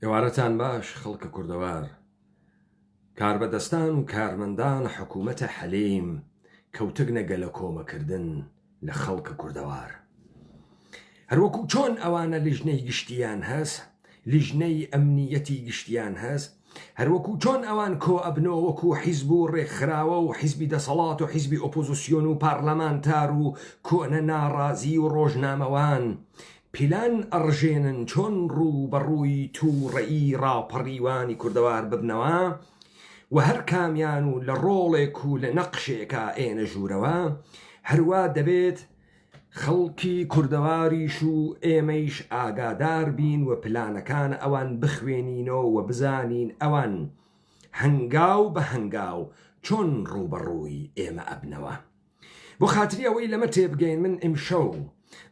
ئێوارەتان باش خەڵکە کوردەوار، کاربەدەستان و کارمەندان حکوومەتە حەلیم کەوتگنە گەلە کۆمەکردن لە خەڵکە کوردەوار. هەروەکو چۆن ئەوانە لیژنەی گشتیان هەست، لیژنەی ئەمنیەتی گشتیان هەست، هەروەکو چۆن ئەوان کۆ ئەبنەوە وەکو حیزب و ڕێکخراوە و حیزبی دەسەڵات و حیزبی ئۆپۆزیسیۆن و پارلەمانتار و کۆنە ناڕازی و ڕۆژنامەوان پیلان ئەڕژێنن چۆن ڕوو بەڕووی تووڕەئی ڕاپەڕیوانی کوردەوار ببنەوە و هەر کامیان و لە ڕۆڵێک و لە نەقشێکە ئێنە ژوورەوە، هەروە دەبێت خەڵکی کوردەواریش و ئێمەیش ئاگادار بین و پلانەکان ئەوان بخوێنینەوە و بزانین ئەوان هەنگاو بە هەنگاو چۆن ڕووبەڕووی ئێمە ئەبنەوە. بۆ خاتری ئەوەی لەمە تێبگەین، من ئیمشەو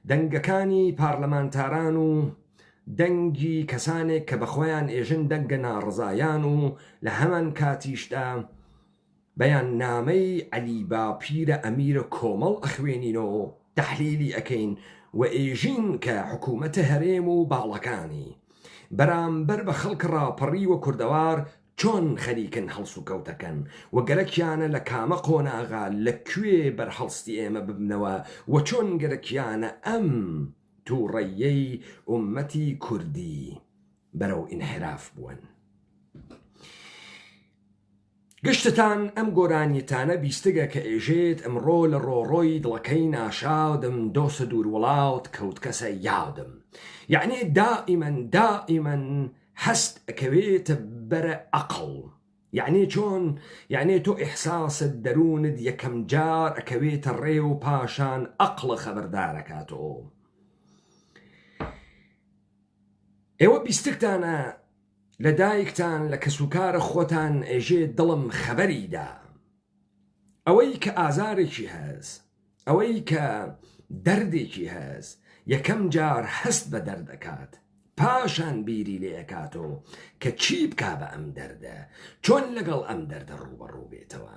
دەنگەکانی پارلەمانتاران و دەنگی کەسانێک کە بەخۆیان ئێژن دەنگە ناڕزایان و لە هەمان کاتیشدا بەیان نامەی عەلی باپیرە ئەمیرە کۆمەڵ ئەخوێنینەوە، تەحلیلی ئەکەین و ئێژین کە حکوومەتە هەرێم و باڵەکانی بەرامبەر بە خەڵک ڕاپەڕی و کوردەوار چۆن خەریکن هەڵس و کەوتەکەن و گەرەکیانە لە کامە قۆناغا لەکوێ بەرهەڵستی ئێمە ببنەوە و چۆن گەرەکیانە ئەم تووڕەیەی ئومەتی کوردی بەرەو ئینحراف بوون. گشتتان ئەم گۆرانیتانە بیستگە کە ئێژێت ئەمڕۆ لە ڕۆڕۆی دڵەکەی ناشادم دۆسە دوور وڵات کەوت کەسە یادم، یعنی دائیمەن هەست ئەکەوێتە بەرە عەقڵ، یعنی چۆن؟ یعنی تۆ ئیحساست دەروونت یەکەم جار ئەکەوێتە ڕێ و پاشان عەقڵە خەبەردارەکاتەوە. ئێوە بیستگتانە لە دایکتان لە کەسوکارە خۆتان ئێژێ دڵم خەبەریدا، ئەوەی کە ئازارێکی هەست، ئەوەی کە دەردێکی هەست، یەکەم جار هەست بە دەردەکات، پاشان بیری لێکاتەوە کە چی بکا بە ئەم دەردە، چۆن لەگەڵ ئەم دەردە ڕووبەڕوو بێتەوە.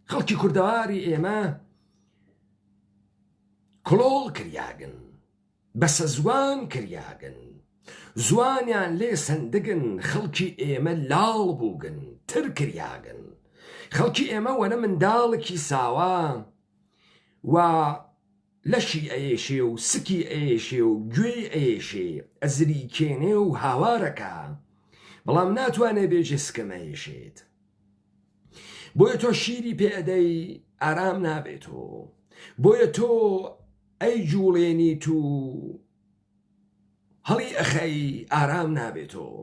خەڵکی کوردەواری ئێمە کڵۆڵ کریاگن، بەسە زوان کریاگن، زوانیان لێ سندگن، خەڵکی ئێمە لاڵ بووگن، تر کریاگن. خەڵکی ئێمە وەنە منداڵێکی ساوا و لەشی ئەیێشێ و سکی ئەیێشێ و گوێی ئەیێشێ، ئەزری کێنێ و هاوارەکە، بەڵام ناتوانێ بێژێ سکم ئەیێشێت. بۆیە تۆ شیری پێدەی ئارام نابێتەوە، بۆیە تۆ ئەی جوڵێنیت و هەڵی ئەخەی ئارام نابێتەوە،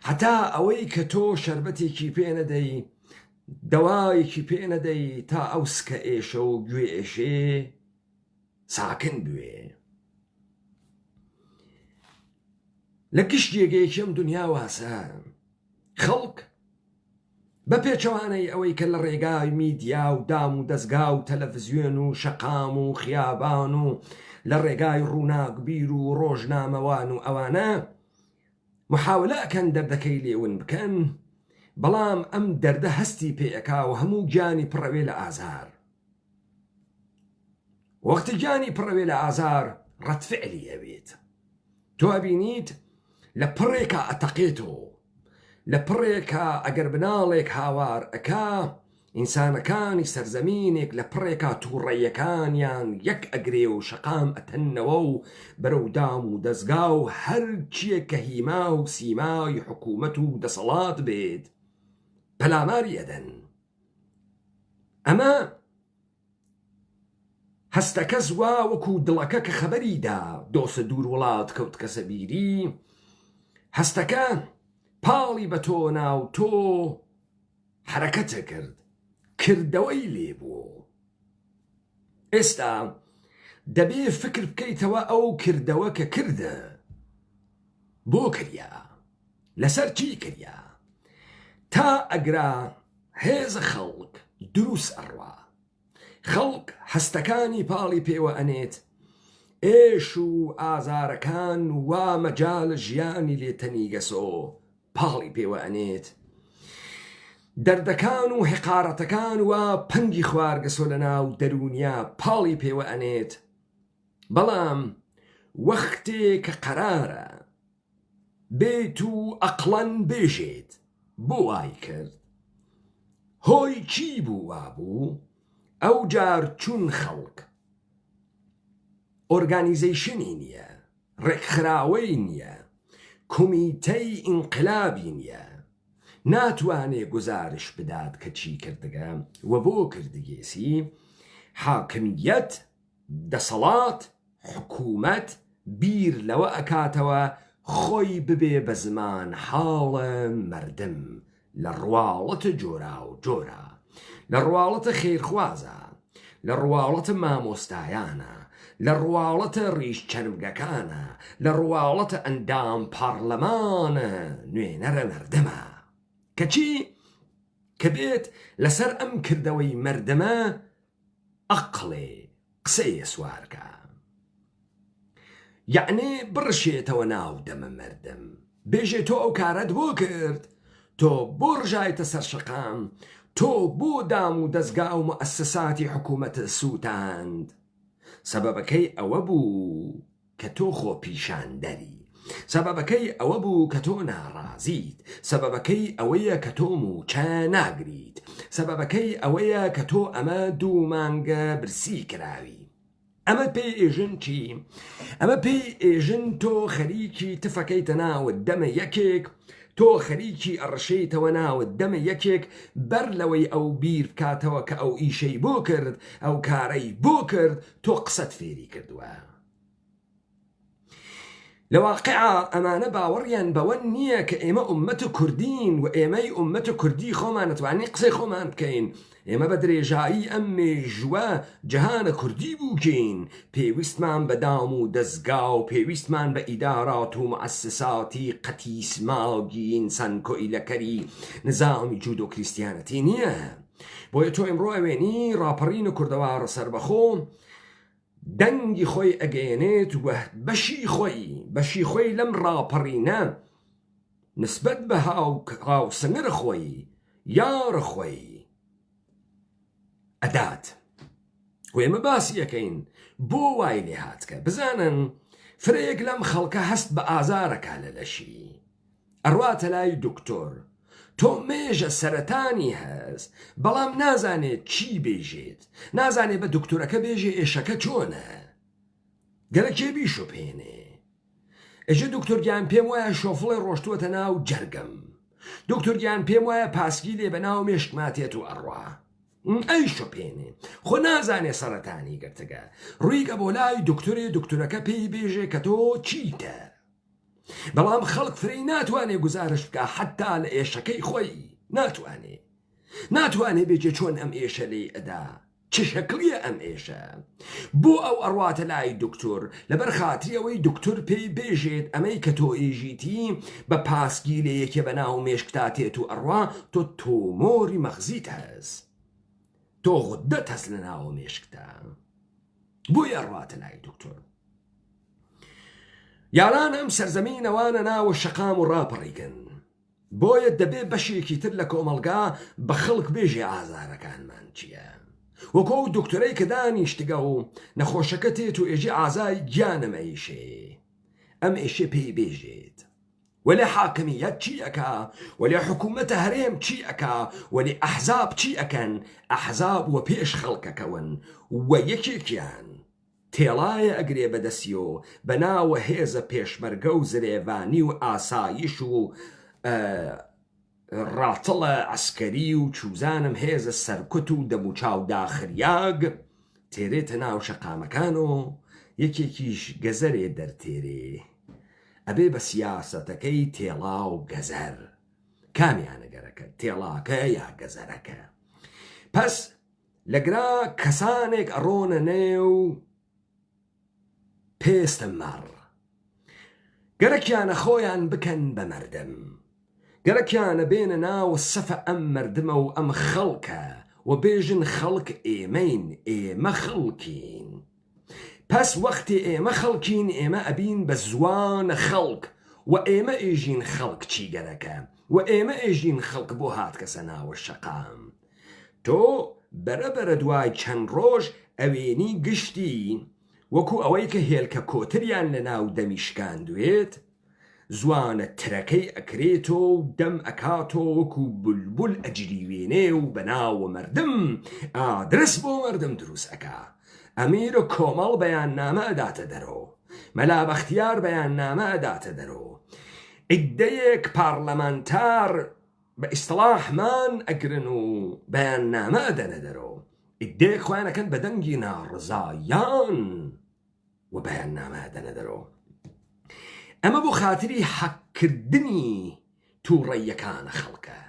هەتا ئەوەی کە تۆ شەربەتێکی پێ نەدەی، دەوایەکی پێ نەدەی تا ئەو سکە ئێشە و گوێ ئێشێ ساکن بوێ. لە گشت جێگەیەکیم دنیا واسە خەڵک بە پێچەوانەی ئەوەی کە لە ڕێگای میدیا و دام و دەستگا و تەلەڤیزیۆن و شەقام و خیابان و لە ڕێگای ڕووناکبیر و ڕۆژنامەوان و ئەوانە محاولە ئەکەن دەردەکەی لێون بکەن، بەڵام ئەم دەردە هەستی پێەکا و هەموو گیانی پڕەوێ لە ئازار. وەختی گیانی پڕەوێ لە ئازار ڕەتفعلی ئەوێت، تۆ ئەبینیت لە پڕێکە ئەتەقێتەوە، لە پڕێکە ئەگەر بناڵێک هاوار ئەکا، ئینسانەکانی سەرزەمینێک لە پڕێکە تووڕەیەکانیان یەک ئەگرێ و شەقام ئەتەنەوە و بەرەو دام و دەستگا و هەر چیە کە هیما و سیمای حکوومەت و دەسەڵات بێت پەلاماری ئەدەن. ئەمە هەستەکە زوا وەکو دڵەکە کە خەبەریدا دۆسە دوور وڵات کەوت کەسە بیری، هەستەکە پاڵی بە تۆ ناو تۆ حرەکەتە کرد، کردەوەی لێبوو. ئێستا دەبێ فکر بکەیتەوە ئەو کردەوە کە کردە بۆ کریا، لەسەر چی کریا، تا ئەگرا هێزە خەڵک دروست ئەڕوا، خەڵک هەستەکانی پاڵی پێوە ئەنێت، ئێش و ئازارەکان وا مەجال ژیانی لێتەنیگەسۆ پاڵی پێوە ئەنێت، دەردەکان و حقارەتەکان وا پەنگی خوارگەسۆ لە ناو دەرونیا پاڵی پێوە ئەنێت. بەڵام وەختێ کە قەرارە بێت و ئەقڵەن بێژێت بۆ وای کرد هۆی چی بوو وابوو ئەو جار چون خەڵک ئۆرگانیزەیشنی نییە ڕێکخراوەی نییە کۆمیتەی ئینقلابی نییە ناتوانێ گزارش بدات کە چی کردگە و بۆ کردگێسی حاکمیەت دەسەڵات حکوومەت بیر لەوە ئەکاتەوە خۆی ببێ بە زمان حاڵە مردم لە ڕواڵەتە جۆرا و جۆرە لە ڕواڵەتە خێرخوازە لە ڕواڵەتە مامۆستایانە لە ڕواڵەتە ڕیشچەرمگەکانە لە ڕواڵەتە ئەندام پارلەمانە نوێنەرە مردمە کەچی کە بێت لەسەر ئەم کردەوەی مردمە ئەقڵێ قسەیە سوارکە یعنی بڕشێتەوە ناو دەمە مردم بێژێ تۆ ئەو کارەت بۆ کرد تۆ بۆ ڕژایتە سەر شەقام تۆ بۆ دام و دەستگا و مؤسساتی حکوومەتە سووتاند سەبەبەکەی ئەوە بوو کە تۆ خۆ پیشاندەری سەبەبەکەی ئەوە بوو کە تۆ ناڕازیت سەبەبەکەی ئەوەیە کە تۆ موچە ناگریت سەبەبەکەی ئەوەیە کە تۆ ئەمە دوو مانگە برسی کراوی ئەمە پێی ئێژن چی؟ ئەمە پێی ئێژن تۆ خەریکی تفەکەیتە ناوت دەمە یەکێک تۆ خەریکی ئەڕشەیتەوە ناوت دەمە یەکێک بەر لەوەی ئەو بیر بکاتەوە کە ئەو ئیشەی بۆ کرد ئەو کارەی بۆ کرد تۆ قسەت فێری کردووە لە واقعا ئەمانە باوەڕیان بەوە نییە کە ئێمە ئومەتە کوردین و ئێمەی ئومەتە کوردی خۆمان نتوانی قسەی خۆمان بکەین ئێمە بە درێژایی ئەم مێژووە جەهانە کوردی بووکەین پێویستمان بە دام و دەستگا و پێویستمان بە ئیدارات و مؤسساتی قەتیسماگی ئینسان کۆئیلەکەری نظامی جودۆ کریستیانەتی نییە بۆیە تۆ ئەمڕۆ ئەوێنی ڕاپەڕینە کوردەوارە سەربەخۆ دەنگی خۆی ئەگەیەنێت و بەشی خۆی لەم ڕاپەڕینە نسبەت بە هاوسەنگەرە خۆی یارە خۆی ئەدات و ئێمە باسی یەکەین بۆ وای لێ هاتکە بزانن فرەیەک لەم خەڵکە هەست بە ئازارەکە لە لەشی ئەڕواتە لای دکتۆر تۆ مێژە سەرەتانی هەست بەڵام نازانێت چی بێژێت نازانێت بە دکتۆرەکە بێژێ ئێشەکە چۆنە گەلە کێبی شوپێنێ ئەژە دکتۆرگیان پێم وایە شۆفڵی ڕۆشتووەتە ناو جەرگم دکتۆرگیان پێم وایە پاسکی لێ بە ناو مێشکماتێت و ئەڕوا ئەی شوپێنێ خۆ نازانێ سەرەتانی گرتگە ڕوویگە بۆ لای دکتۆرەکە پێی بێژێ کە تۆ چیتە بەڵام خەڵک فرەی ناتوانێ گزارش بکە حتا لە ئێشەکەی خۆی ناتوانێ بێجێ چۆن ئەم ئێشە لێ ئەدا چ شەکلیە ئەم ئێشە بۆ ئەو ئەڕواتە لای دکتۆر لەبەر خاتری ئەوەی دکتۆر پێی بێژێت ئەمەی کە تۆ ئێژیتی بە پاسکی لێ یەکێ بە ناو مێشکتاتێت و ئەڕوا تۆ تۆمۆری مەغزیت هەست تۆ غودەت هەست لە ناو مێشکتە بۆی ئەڕواتە لای دکتۆر یاران ئەم سەرزەمینەوانە ناوە شەقام و ڕاپەڕیکن بۆیە دەبێ بەشێکی تر لە کۆمەڵگا بە خەڵک بێژێ ئازارەکانمان چییە وەکۆ ئەو دکتۆرەی کە دانیشتگە و نەخۆشەکە تێت و ئێژێ ئازای گیانەمە ئیشێ ئەم ئێشێ پێی بێژێت وەلێ حاکمیەت چی ئەکا وەلێ حکوومەتە هەرێم چی ئەکا وەلێ ئەحزاب چی ئەکەن ئەحزاب وە پێش خەڵکەکەون وە یەکێکیان تێڵایە ئەگرێ بەدەسیۆ بە ناوە هێزە پێشمەرگە و زرێڤانی و ئاسایش و ڕاتڵە عسکەری و چوزانم هێزە سەرکوت و دەموچاو داخریاگ تێرێتە ناو شەقامەکان و یەکێکیش گەزەرێ دەرتێرێ ئەبێ بە سیاسەتەکەی تێڵا و گەزەر کامیانەگەرەکە تێڵاکە یا گەزەرەکە پس لەگرا کەسانێک ئەڕۆنە نێو پێستە مەڕ گەرەکیانە خۆیان بکەن بە مەردم گەرەکیانە بێنە ناو سەفە ئەم مردمە و ئەم خەڵکە و بێژن خەڵک ئێمەین ئێمە خەڵکین پس وەختی ئێمە خەڵکین ئێمە ئەبین بە زوانە خەڵک و ئێمە ئێژین خەڵک چی گەرەکە و ئێمە ئێژین خەڵک بۆ هاتکەسە ناوە شەقام تۆ بەرەبەرە دوای چەند ڕۆژ ئەوێنی گشتی وەکو ئەوەی کە هێلکە کۆتریان لە ناو دەمیشکاندوێت زوانە ترەکەی ئەکرێتۆ و دەم ئەکاتۆ وەکو بولبول ئەجریوێنێ و بەناوە مردم ئادرس بۆ مردم دروست ئەکا. ئەمیرە کۆمەڵ بەیاننامە ئەداتە دەرەوە، مەلا بەختیار بەیاننامە ئەداتە دەرەوە، عیدەیەک پارلەمانتار بە ئیستلاحمان ئەگرن و بەیاننامە ئەدەنە دەرەوە، عیدەیەک خۆیانەکەن بە دەنگی ناڕزایان و بەیاننامە ئەدەنە دەرەوە. ئەمە بۆ خاتری حەقکردنی تووڕەیەکانە خەڵکە.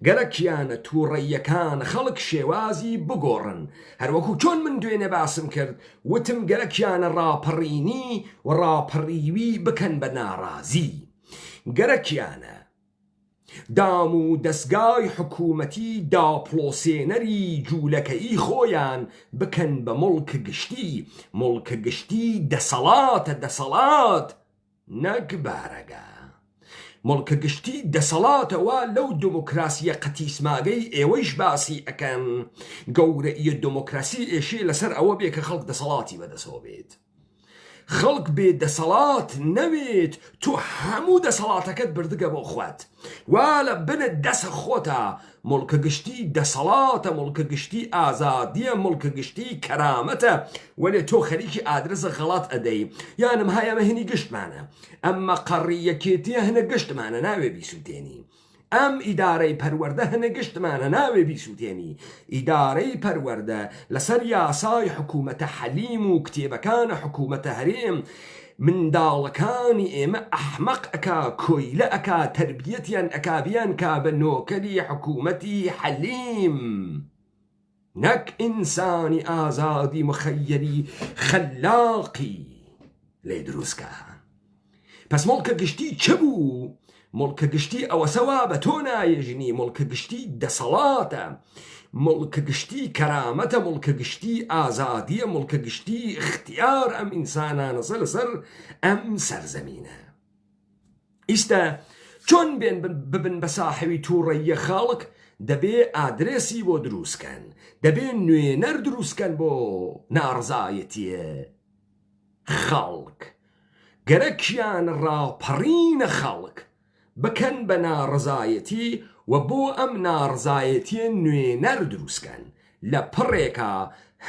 گەلەکیانە تووڕەیەکان خەڵک شێوازی بگۆڕن، هەروەکو چۆن من دوێنێ باسم کرد وتم گەلەکیانە ڕاپەڕینی و ڕاپەڕیوی بکەن بە ناڕازی. گەرەکیانە دام و دەستگای حکوومەتی داپڵۆسێنەری جوولەکەی خۆیان بکەن بە مڵکە گشتی. مڵکە گشتی دەسەڵاتە، دەسەڵات نەک بارەگە. مڵکە گشتی دەسەڵاتەوە لەو دموکراسیە قەتیسماگەی ئێوەیش باسی ئەکەن. گەورەیە دموکراسی ئێشێ لەسەر ئەوە بێ کە خەڵک دەسەڵاتی بەدەسەوە بێت. خەڵک بێ دەسەڵات نەوێت، تۆ هەموو دەسەڵاتەکەت بردگە بۆ خوات، وا لە بنت دەسە خۆتە. مڵکە گشتی دەسەڵاتە، مڵکە گشتی ئازادیە، مڵکە گشتی کەرامەتە، وەلێ تۆ خەریکی ئادرسە غەڵات ئەدەی. یانم هەیە ئەمە هینی گشتمانە، ئەمە قەڕیەکێتیە هەنە گشتمانە ناوێ بیسووتێنی. ئەم ئیدارەی پەروەردە هەنە گشتمانە ناوێ بیسووتێنی. ئیدارەی پەروەردە لەسەر یاسای حکوومەتە حەلیم و کتێبەکانە حکوومەتە هەرێم منداڵەکانی ئێمە ئەحمەق ئەکا، کۆیلە ئەکا، تربیەتیان ئەکابیان کا بە نۆکەری حکوومەتی حەلیم، نەک ئینسانی ئازادی مخەیەری خەلاقی لێ دروستکە. پس مڵکە گشتی چ بوو؟ مڵکە گشتی ئەوەسەوا بە تۆ نایەژنی. مڵکە گشتی دەسەڵاتە، مڵکە گشتی کەرامەتە، مڵکە گشتی ئازادیە، مڵکە گشتی اختیار ئەم ئینسانانەسە لەسەر ئەم سەرزەمینە. ئیستا چۆن ببن بە ساحەوی تووڕەیە خەڵک؟ دەبێ ئادرێسی بۆ دروستکەن، دەبێ نوێنەر دروستکەن بۆ ناڕزایەتیە خەڵک. گەرەکیان ڕاپەڕینە خەڵک بکەن بە ناڕزایەتی و بۆ ئەم ناڕزایەتیە نوێنەر دروستکەن. لە پڕێکە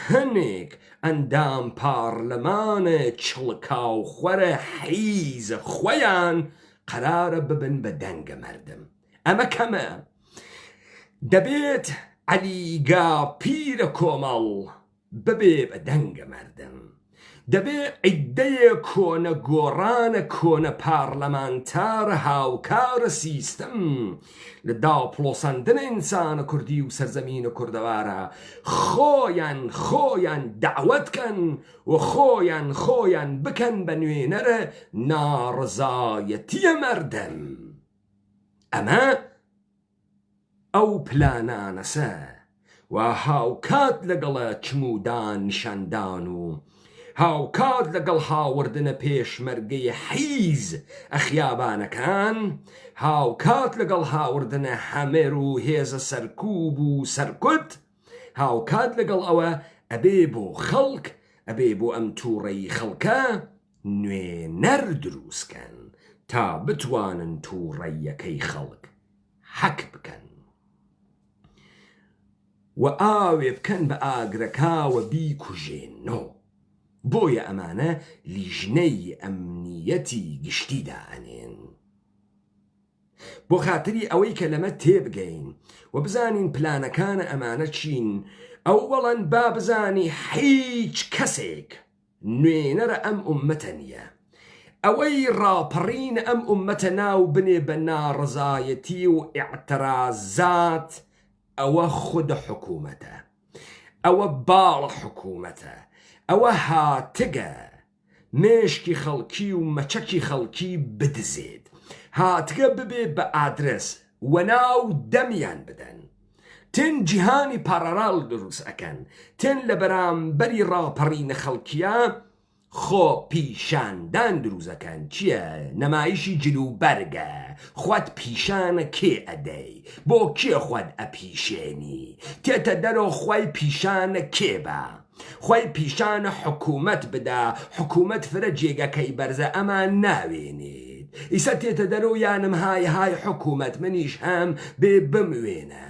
هەنێک ئەندام پارلەمانە چڵکاوخوەرە حیزە خۆیان قەرارە ببن بە دەنگە مردم. ئەمە کەمە. دەبێت عەلیگا پیرە کۆمەڵ ببێ بە دەنگە مردم. دەبێ عیدەیە کۆنە گۆڕانە کۆنە پارلەمانتارە هاوکارە سیستەم لە داپڵۆساندنە ئینسانە کوردی و سەرزەمینە کوردەوارە خۆیان دعوەتکەن و خۆیان بکەن بە نوێنەرە ناڕزایەتیە مردم. ئەمە ئەو پلانانەسە و هاوکات لەگەڵە چمودان نیشاندان و هاوکات لەگەڵ هاوردنە پێشمەرگەی حیز ئەخیابانەکان، هاوکات لەگەڵ هاوردنە هەمێر و هێزە سەرکوب و سەرکوت، هاوکات لەگەڵ ئەوە ئەبێ بۆ خەڵک، ئەبێ بۆ ئەم تووڕەی خەڵکە نوێنەر دروستکەن تا بتوانن تووڕەیەکەی خەڵک حەک بکەن و ئاوێ بکەن بە ئاگرەکاوە بیکوژێنەوە. بۆیە ئەمانە لیژنەی ئەمنیەتی گشتیدا ئەنێن. بۆ خاتری ئەوەی کە لەمە تێبگەین و بزانین پلانەکانە ئەمانە چین، ئەووەڵەن با بزانی هیچ کەسێک نوێنەرە ئەم ئومەتە نییە. ئەوەی ڕاپەڕین ئەم ئومەتە ناو بنێ بە ناڕزایەتی و ئیعترازات، ئەوە خودە حکوومەتە، ئەوە باڵە حکوومەتە، ئەوە هاتگە مێشکی خەڵکی و مەچەکی خەڵکی بدزێت، هاتگە ببێ بە ئادرس و ناو دەمیان بدەن. تێن جیهانی پارەڕاڵ دروست ئەکەن، تێن لە بەرامبەری ڕاپەڕینە خەڵکیە خۆ پیشاندان دروزەکەن. چییە؟ نەمایشی جلوبەرگە. خوات پیشانە کێ ئەدەی؟ بۆ کێ خوات ئەپیشێنی؟ تێتە دەرەوە خوای پیشانە کێ بە؟ خوای پیشانە حکوومەت بدە، حکوومەت فرە جێگەکەی بەرزە ئەمان ناوێنێت. ئیسا تێتە دەرەوە یانم های حکوومەت منیش هەم بێ بموێنە.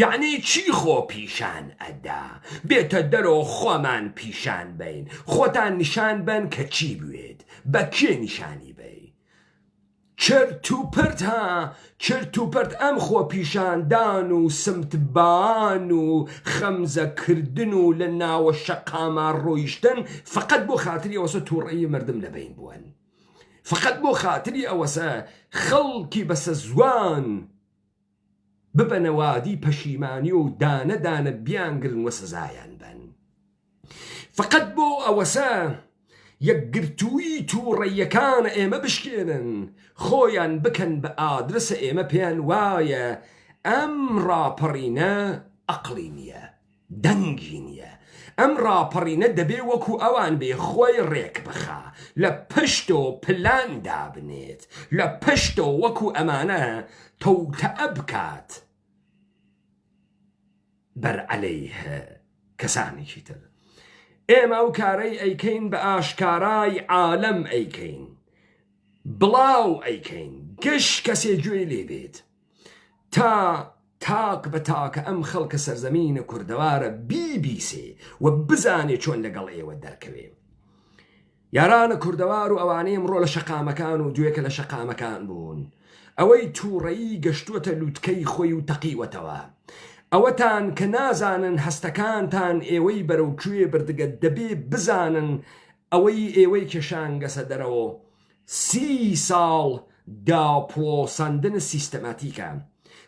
یعنی چی خۆ پیشان ئەدا بێتە دەرەوە خۆمان پیشان بین، خۆتان نیشان بن کە چی بوێت، بە کێ نیشانی بی. چرت و پرت ها، چرت و پرت ئەم خۆ پیشاندان و سمتبان و خەمزەکردن و لە ناوە شەقاما ڕۆیشتن فقط بۆ خاتری ئەوەسە تووڕێی مردم لەبین بوون، فقط بۆ خاتری ئەوەسە خەڵکی بەسە زوان ببەنەوادی پەشیمانی و دانە دانە بیانگرن و سزایان بن، فقط بۆ ئەوەسە یەکگرتووی تووڕێیەکانە ئێمە بشکێنن، خۆیان بکەن بە ئادرسە ئێمە پێیان وایە ئەم ڕاپەڕینە ئەقڵی نییە، دەنگی نییە. ئەم ڕاپەڕینە دەبێ وەکو ئەوان بێ خۆی ڕێک بخا، لە پشتۆ پلان دابنێت، لە پشتۆ وەکو ئەمانە تەوتەئە بکات بەرعەلەیه کەسانێکی تر. ئێمە ئەو کارەی ئەیکەین بە ئاشکارای عالەم ئەیکەین، بڵاو ئەیکەین، گشت کەسێ گوێی لێ بێت تا تاک بە تاکە ئەم خەڵکە سەرزەمینە کوردەوارە بیبیسێ و بزانێ چۆن لەگەڵ ئێوە دەرکەوێ. یارانە کوردەوار و ئەوانەی ئەمڕۆ لە شەقامەکان و دوێکە لە شەقامەکان بوون، ئەوەی تووڕەیی گەشتووەتە لووتکەی خۆی و تەقیوەتەوە. ئەوەتان کە نازانن هەستەکانتان ئێوەی بەرەوکوێ بردگە دەبێ بزانن ئەوەی ئێوەی کێشانگەسە دەرەوە 30 ساڵ داپڵۆساندن سیستەماتیکە،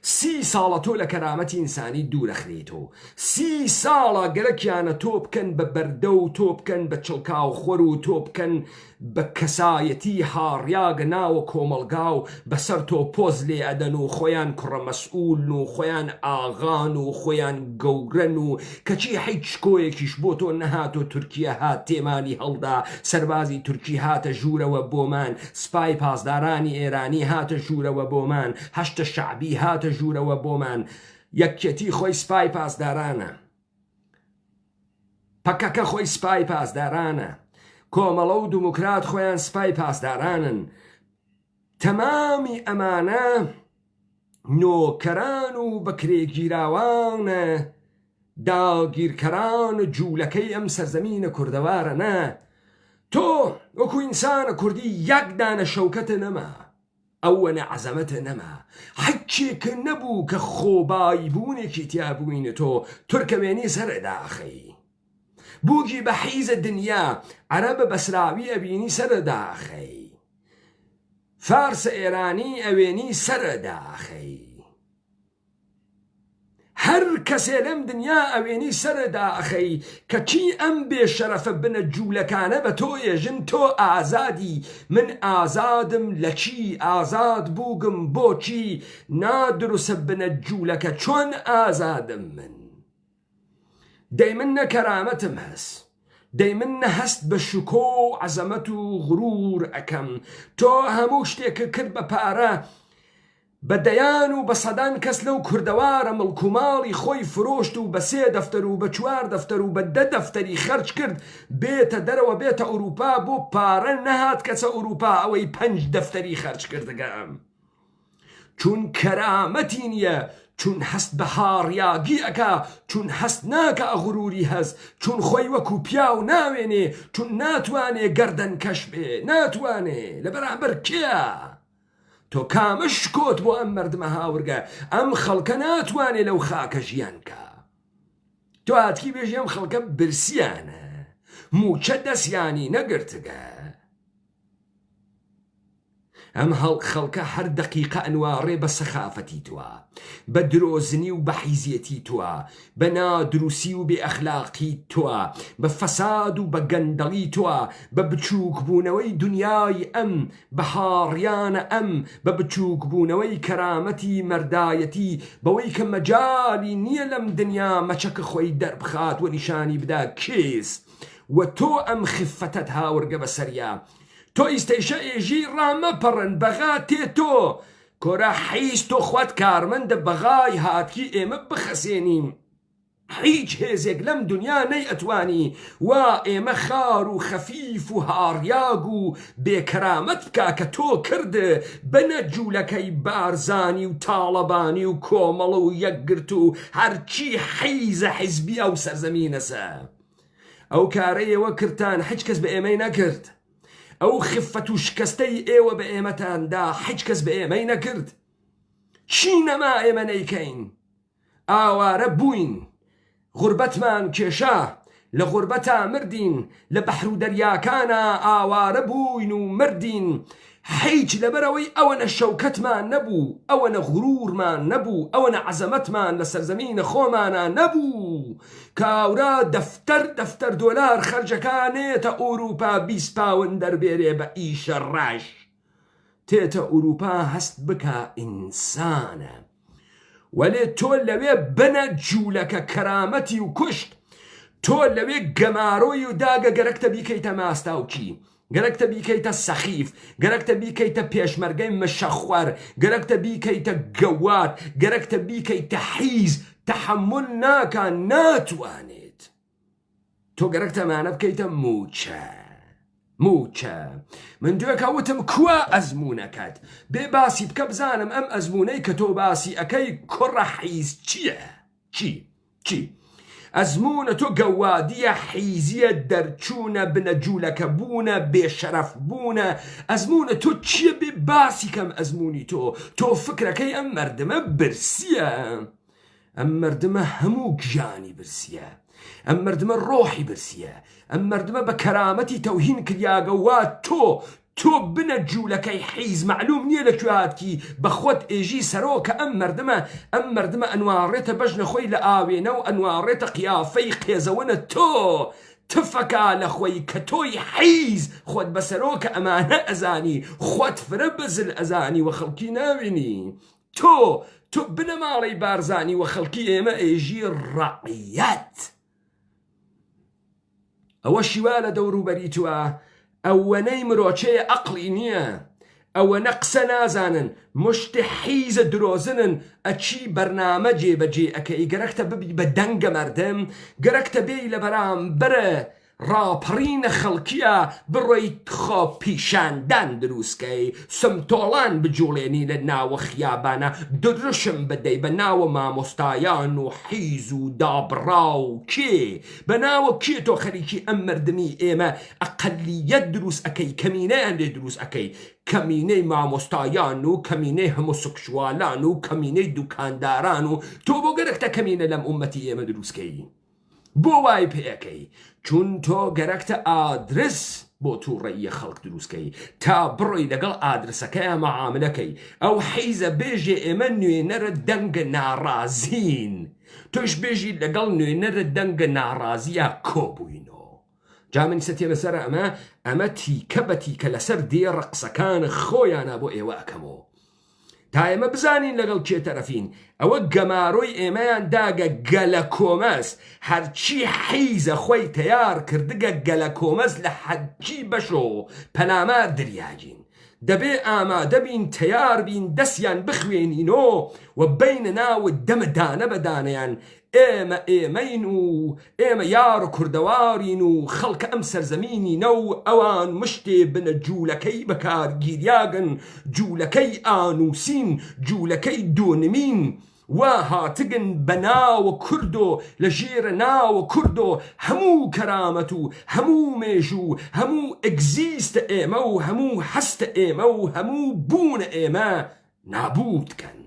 30 ساڵە تۆ لە کەرامەتی ئینسانی دوورەخرێتەوە، 30 ساڵە گەلەکیانە تۆ بکەن بە بەردە و تۆ بکەن بە چڵکاو خۆر و تۆ بکەن بە کەسایەتی هاڕیاگە ناوە کۆمەلگا و بەسەر تۆ پۆز لێ ئەدەن و خۆیان کوڕە مەسئول و خۆیان ئاغان و خۆیان گەورەن و کەچی هیچ کۆیەکیش بۆ تۆ نەهاتۆ تورکیە هات تێمانی هەڵدا، سەربازی تورکی هاتە ژوورەوە بۆمان، سپای پاسدارانی ئێرانی هاتە ژوورەوە بۆمان، هەشتە شەعبی هاتە ژوورەوە بۆمان. یەکێتی خۆی سپای پاسدارانە، پەکەکە خۆی سپای پاسدارانە، کۆمەڵە و دموکرات خۆیان سپای پاسدارانن. تەمامی ئەمانە نۆکەران و بەکرێگیراوانە، داگیرکەران جوولەکەی ئەم سەرزەمینە کوردەوارە. نە تۆ وەکو ئینسانە کوردی یەک دانە شەوکەتە نەما، ئەوەنە عەزەمەتە نەما، حەچێکە نەبوو کە خۆبایی بوونێکی تیا بووینە تۆ تورکەمێنی سەرەداخەی، بووگی بە حیزە دنیا عەرەبە بەسراوی ئەبینی سەرەداخەی، فارسە ئێرانی ئەوێنی سەرەداخەی، هەر کەسێ لەم دنیا ئەوێنی سەرەداخەی کەچی ئەم بێشەرەفە بنە جوولەکانە بە تۆ ئێژن تۆ ئازادی. من ئازادم لە چی؟ ئازاد بووگم بۆچی؟ نادروسە بنە جوولەکە چۆن ئازادم من؟ دەی من نە کەرامەتم هەست، دەی من نە هەست بە شوکۆ و عەزەمەت و غرور ئەکەم. تۆ هەموو شتێکە کرد بە پارە، بە دەیان و بە سەدان کەس لەو کوردەوارە مڵکوماڵی خۆی فرۆشت و بە 3 دەفتەر و بە 4 دەفتەر و بە 10 دەفتەری خەرج کرد بێتە دەرەوە بێتە ئەوروپا، بۆ پارە نەهات کەچە ئەوروپا ئەوەی 5 دەفتەری خەرج کردگەم. چون کەرامەتی نییە، چون هەست بە هاڕیاگی ئەکا، چون هەست ناکە ئەغروری هەست، چون خۆی وەکو پیاو ناوێنێ، چون ناتوانێ گەردەن کەش بێ، ناتوانێ لە بەرامبەر کێە؟ تۆ کامەش کۆت بۆ ئەم مردمە هاورگە؟ ئەم خەڵکە ناتوانێ لەو خاکە ژیانکە. تۆ هاتکی بێژی ئەم خەڵکە برسیانە، موچە دەستیانی نەگرتگە. ئەم خەڵکە هەر دەقیقە ئەنوارێ بە سەخافەتی توە، بە درۆزنی و بە حیزیەتی توە، بە نادروسی و بێ ئەخلاقی توە، بە فەساد و بە گەندەڵی توە، بە بچووکبوونەوەی دنیای ئەم، بە هاڕیانە ئەم، بە بچووکبوونەوەی کەرامەتی مەردایەتی، بەوەی کە مەجالی نییە لەم دنیا مەچەکە خۆی دەربخات و نیشانی بدا کێس. و تۆ ئەم خفەتت هاورگە بەسەریا، تۆ ئیستەیشە ئێژی ڕامەپەڕن بەغا تێ تۆ کۆرە حیز تۆ خوات کارمەندە بەغای هاتکی ئێمە بخەسێنین. هیچ هێزێک لەم دنیا نەی ئەتوانی وا ئێمە خار و خەفیف و هاڕیاگ و بێکەرامەت بکا کە تۆ کرد بنە جوولەکەی بارزانی و تاڵەبانی و کۆمەڵ و یەکگرت و هەرچی حیزە حیزبی ئەو سەرزەمینەسە ئەو کارەیەوە کردان هیچ کەس بە ئێمەی نەکرد ئەو خفەت و شکستەی ئێوە بە ئێمەتاندا هیچ کەس بە ئێمەی نەکرد چی نەما ئێمە نەیکەین ئاوارە بووین غوربەتمان کێشا لە غوربەتا مردین لە بەحر و دەریاکانە ئاوارە بووین و مردین هیچ لەبەرەوەی ئەوەنە شەوکەتمان نەبوو ئەوەنە غرورمان نەبوو ئەوەنە عەزەمەتمان لە سەرزەمینە خۆمانە نەبوو کاورا دەفتەر دۆلار خەرجەکانێتە ئەوروپا 20 پاوند دەربێرێ بە ئیشە ڕەش تێتە ئەوروپا هەست بکە ئینسانە وەلێ تۆ لەوێ بنە جوولەکە کەرامەتی و کوشت تۆ لەوێ گەمارۆی و داگە گەرەکتە بیکەیتە ماستاوچی گەرەکتە بیکەیتە سەخیف گەرەکتە بیکەیتە پێشمەرگەی مشەخوەر گەرەکتە بیکەیتە گەوات گەرەکتە بیکەیتە حیز تەحمل ناکە ناتوانێت تۆ گەرەکتەمانە بکەیتە موچە من دوێکە وتم کووە ئەزمونەکەت بێ باسی بکە بزانم ئەم ئەزمونەی کە تۆ باسی ئەەکەی کوڕە حیز چییە؟ چی؟ ئەزمونە تۆ گەوادیە حیزیە دەرچوونە بنە جوولەکە بوونە بێشەرەف بوونە ئەزمونە تۆ چییە بێ باسی کەم ئەزمونی تۆ فکرەکەی ئەم مەردمە برسیە ئەم مەردمە هەموو گژانی برسیە ئەم مەردمە ڕۆحی برسیە ئەم مەردمە بە کەرامەتی تەوهین کریاگە وا تۆ بنە جوولەکەی حیز معلوم نییە لەکوێهاتکی بە خۆت ئێژی سەرۆکە ئەم مەردمە ئەنواڕێتە بەژنە خۆی لە ئاوێنە و ئەنواڕێتە قیافەی قێزەوەنە تۆ تفەکا لە خۆی کە تۆی حیز خۆت بەسەرۆکە ئەمانە ئەزانی خۆت فرە بزل ئەزانی و خەڵکی ناوێنی تۆ بنە ماڵەی بارزانی و خەڵکی ئێمە ئێژی ڕەعیەت ئەوە شیوا لە دەوروبەری توە ئەوەنەی مرۆچەیە ئەقلی نییە ئەوەنە قسە نازانن مشتی حیزە درۆزنن ئەچی بەرنامە جێبەجێ ئەکەی گەرەکتە ببی بە دەنگە مەردم گەرەکتە بێی لە بەرامبەرە ڕاپەڕینە خەڵکیە بڕۆیت خۆ پیشاندان دروستکەی سمتۆڵان بجوڵێنی لە ناوە خیابانە درشم بدەی بە ناوە مامۆستایان و حیز و دابڕا و بە ناوە کێ تۆ خەریکی ئەم مردمی ئێمە ئەقەلیەت دروست ئەەکەی کەمینەیان لێ دروست ئەەکەی کەمینەی مامۆستایان و کەمینەی هەموسکشوالان و کەمینەی دوکانداران و تۆ بۆ گەرەکتە کەمینە لەم ئومەتی ئێمە دروستکەی بۆ وای پێەکەی چون تۆ گەرەکتە ئادرس بۆ تووڕێیە خەڵک دروستکەی تا بڕۆی لەگەڵ ئادرسەکەیە مەعاملەکەی ئەو حیزە بێژێ ئێمە نوێنەرە دەنگە ناڕازین تۆش بێژی لەگەڵ نوێنەرە دەنگە ناڕازیە کۆبووینەوە جا من سەتێ لەسەر ئەمە تیکە بە تیکە لەسەر دێڕە قسەکان خۆیانە بۆ ئێوە ئەەکەمەوە تا ئێمە بزانین لەگەڵ کێ تەرەفین ئەوە گەمارۆی ئێمەیان داگە گەلە کۆمەس هەرچی حیزە خۆی تەیار کردگە گەلە کۆمەس لە حەجی بەشۆ پەلامە دریاجین دەبێ ئامادە بین تەیار بین دەستیان بخوێنینۆ و بینە ناوە دەمە دانە بەدانەیان ئێمە ئێمەین و ئێمە یار و کوردەوارین و خەڵکە ئەم سەرزەمینینە و ئەوان مشتێ بنە جوولەکەی بەکارگیریاگن جوولەکەی ئانووسین جوولەکەی دۆنمین وا هاتگن بە ناوە کورد و لە ژێرە ناوە کورد و هەموو کەرامەت و هەموو مێژ و هەموو ئەگزیستە ئێمە و هەموو هەستە ئێمە و هەموو بوونە ئێمە نابودکەن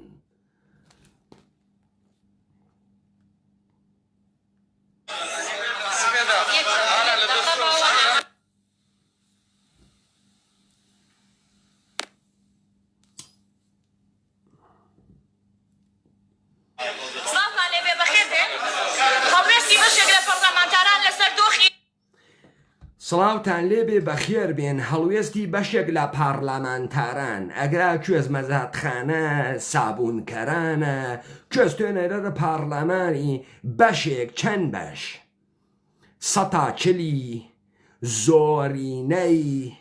سڵاوتان لێبێ بەخێر بێن هەڵوێستی بەشێک لە پارلەمانتاران ئەگرا کوێز مەزاتخانە سابوونکەرانە کوێستێنەرە پارلەمانی بەشێک چەند بەش 140 زۆرینەی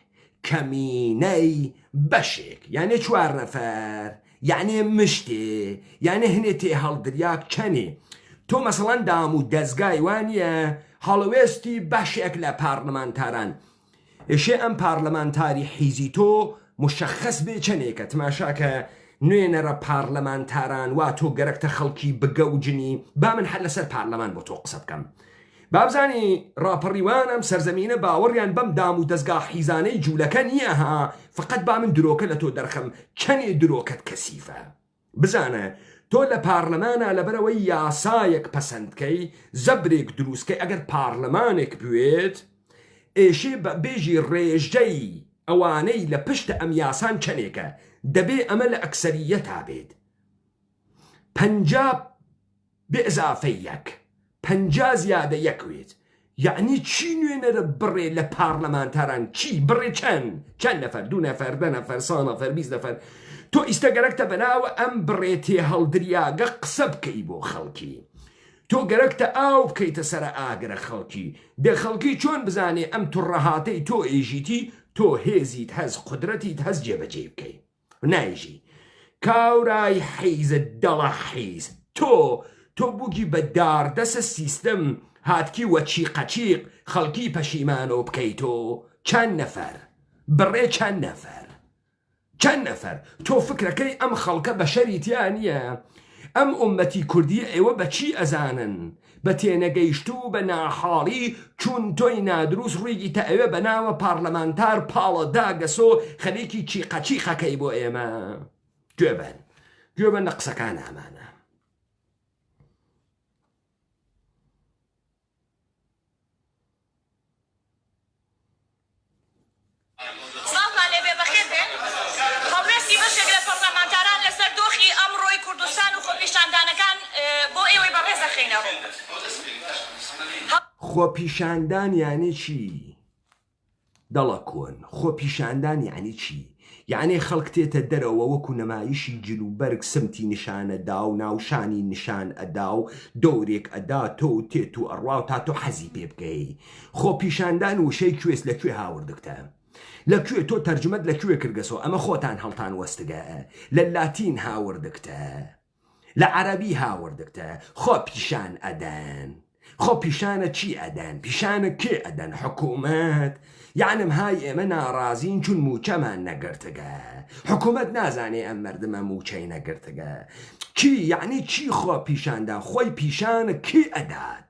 کەمینەی بەشێک یعنی 4 نەفەر یعنی مشتێ یعنی هەنێ تێ هەڵدریاک چەنێ تۆ مەسەڵەن دام و دەستگای وانە هەڵوێستی بەشێک لە پارلەمانتاران ئێشێ ئەم پارلەمانتاری حیزی تۆ مشخص بێ چەندێکە تماشاکە نوێنەرە پارلەمانتاران وا تۆ گەرەکتە خەڵکی بگەوجنی با من هەر لەسەر پارلەمان بۆ تۆ قسە بکەم بابزانی ڕاپەڕیوانم سەرزەمینە باوەڕیان بەم دام و دەستگا حیزانەی جوولەکە نییە ها فقط با من درۆکە لە تۆ دەرخەم چەندێ درۆکەت کەسیفە بزانە تۆ لە پارلەمانە لەبەرەوەی یاسایەک پەسەندکەی زەبرێک دروستکەی ئەگەر پارلەمانێک بوێت ئێشێ بە بێژی ڕێژەی ئەوانەی لە پشتە ئەم یاسان چەندێکە دەبێ ئەمە لە ئەکسەریەتا بێت 50 بێئزافەی یەک 50 زیادە یەکوێت یعنی چی نوێنەرە بڕێ لە پارلەمانتاران چی بڕێ چەند نەفەر 2 نەفەر 10 نەفەر 100 نەفەر 20 نەفەر تۆ ئیستا گەرەکتە بەناوە ئەم بڕێتێ هەڵدریاگە قسە بکەی بۆ خەڵکی تۆ گەرەکتە ئاو بکەیتە سەرە ئاگرە خەڵکی دە خەڵکی چۆن بزانێ ئەم توڕەهاتەی تۆ ئێژیتی تۆ هێزیت هەز قودرەتیت هەز جێبەجێ بکەی نایژی کاورای حیزت دەڵە حیز تۆ بووگی بە داردەسە سیستەم هاتکی وە چیقەچیق خەڵکی پەشیمانەوە بکەی تۆ چەند نەفەر بڕێ چەند نەفەر تۆ فکرەکەی ئەم خەڵکە بە شەریتیان نییە ئەم ئومەتی کوردی ئێوە بە چی ئەزانن بە تێنەگەیشت و بە ناحاڵی چون تۆی نادروست ڕوویگی تا ئەوێ بە ناوە پارلەمانتار پاڵە داگەسۆ خەریکی چیقەچیقەکەی بۆ ئێمە گوێبن لە قسەکان ئەمانە خۆپیشاندان یعنی چی؟ دەڵە کۆن خۆپیشاندان یعنی چی؟ یعنی خەڵک تێتە دەرەوە وەکو نەمایشی جلوبەرگ سمتی نیشانەدا و ناوشانی نیشان ئەدا و دەورێک ئەدا تۆ تێت و ئەڕوا و تا تۆ حەزی پێ بکەی خۆپیشاندان وشەی کوێست لەکوێ هاوردکتە لەکوێ تۆ تەرجمەت لەکوێ کردگەسەوە ئەمە خۆتان هەڵتان وەستگە لە لاتین هاوردکتە لە عەرەبی هاوردکتە خۆپیشان ئەدەن خۆ پیشانە چی ئەدەن پیشانە کێ ئەدەن حکوومەت یعنم های ئێمە ناڕازین چون موچەمان نەگرتگە حکوومەت نازانێ ئەم مردمە موچەی نەگرتگە چی یعنی چی خۆ پیشاندان خۆی پیشانە کێ ئەدات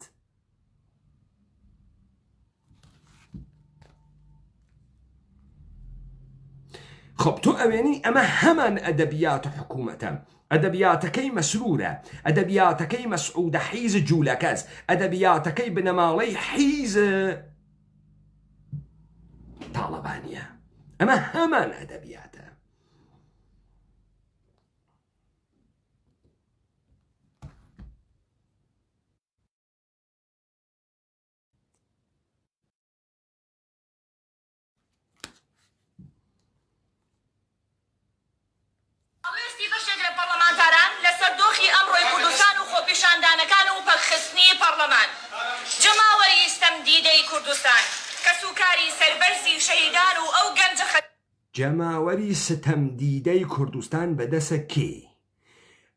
خب تۆ ئەوێنی ئەمە هەمان ئەدەبیات حکوومەتە ئەدەبیاتەکەی مەسرورە ئەدەبیاتەکەی مەسعودە حیز جوولەکەس ئەدەبیاتەکەی بنەماڵەی حیز تاڵەبانیە ئەمە هەمان ئەدەبیاتە پیشاندانەکان و پەخستنی پەرلەمان جەماوەری ستەمدیدەی کوردستان کە سوکاری سەربەرزی شەهیدان و ئەو گەنجە جەماوەری ستەمدیدەی کوردستان بەدەسە کێ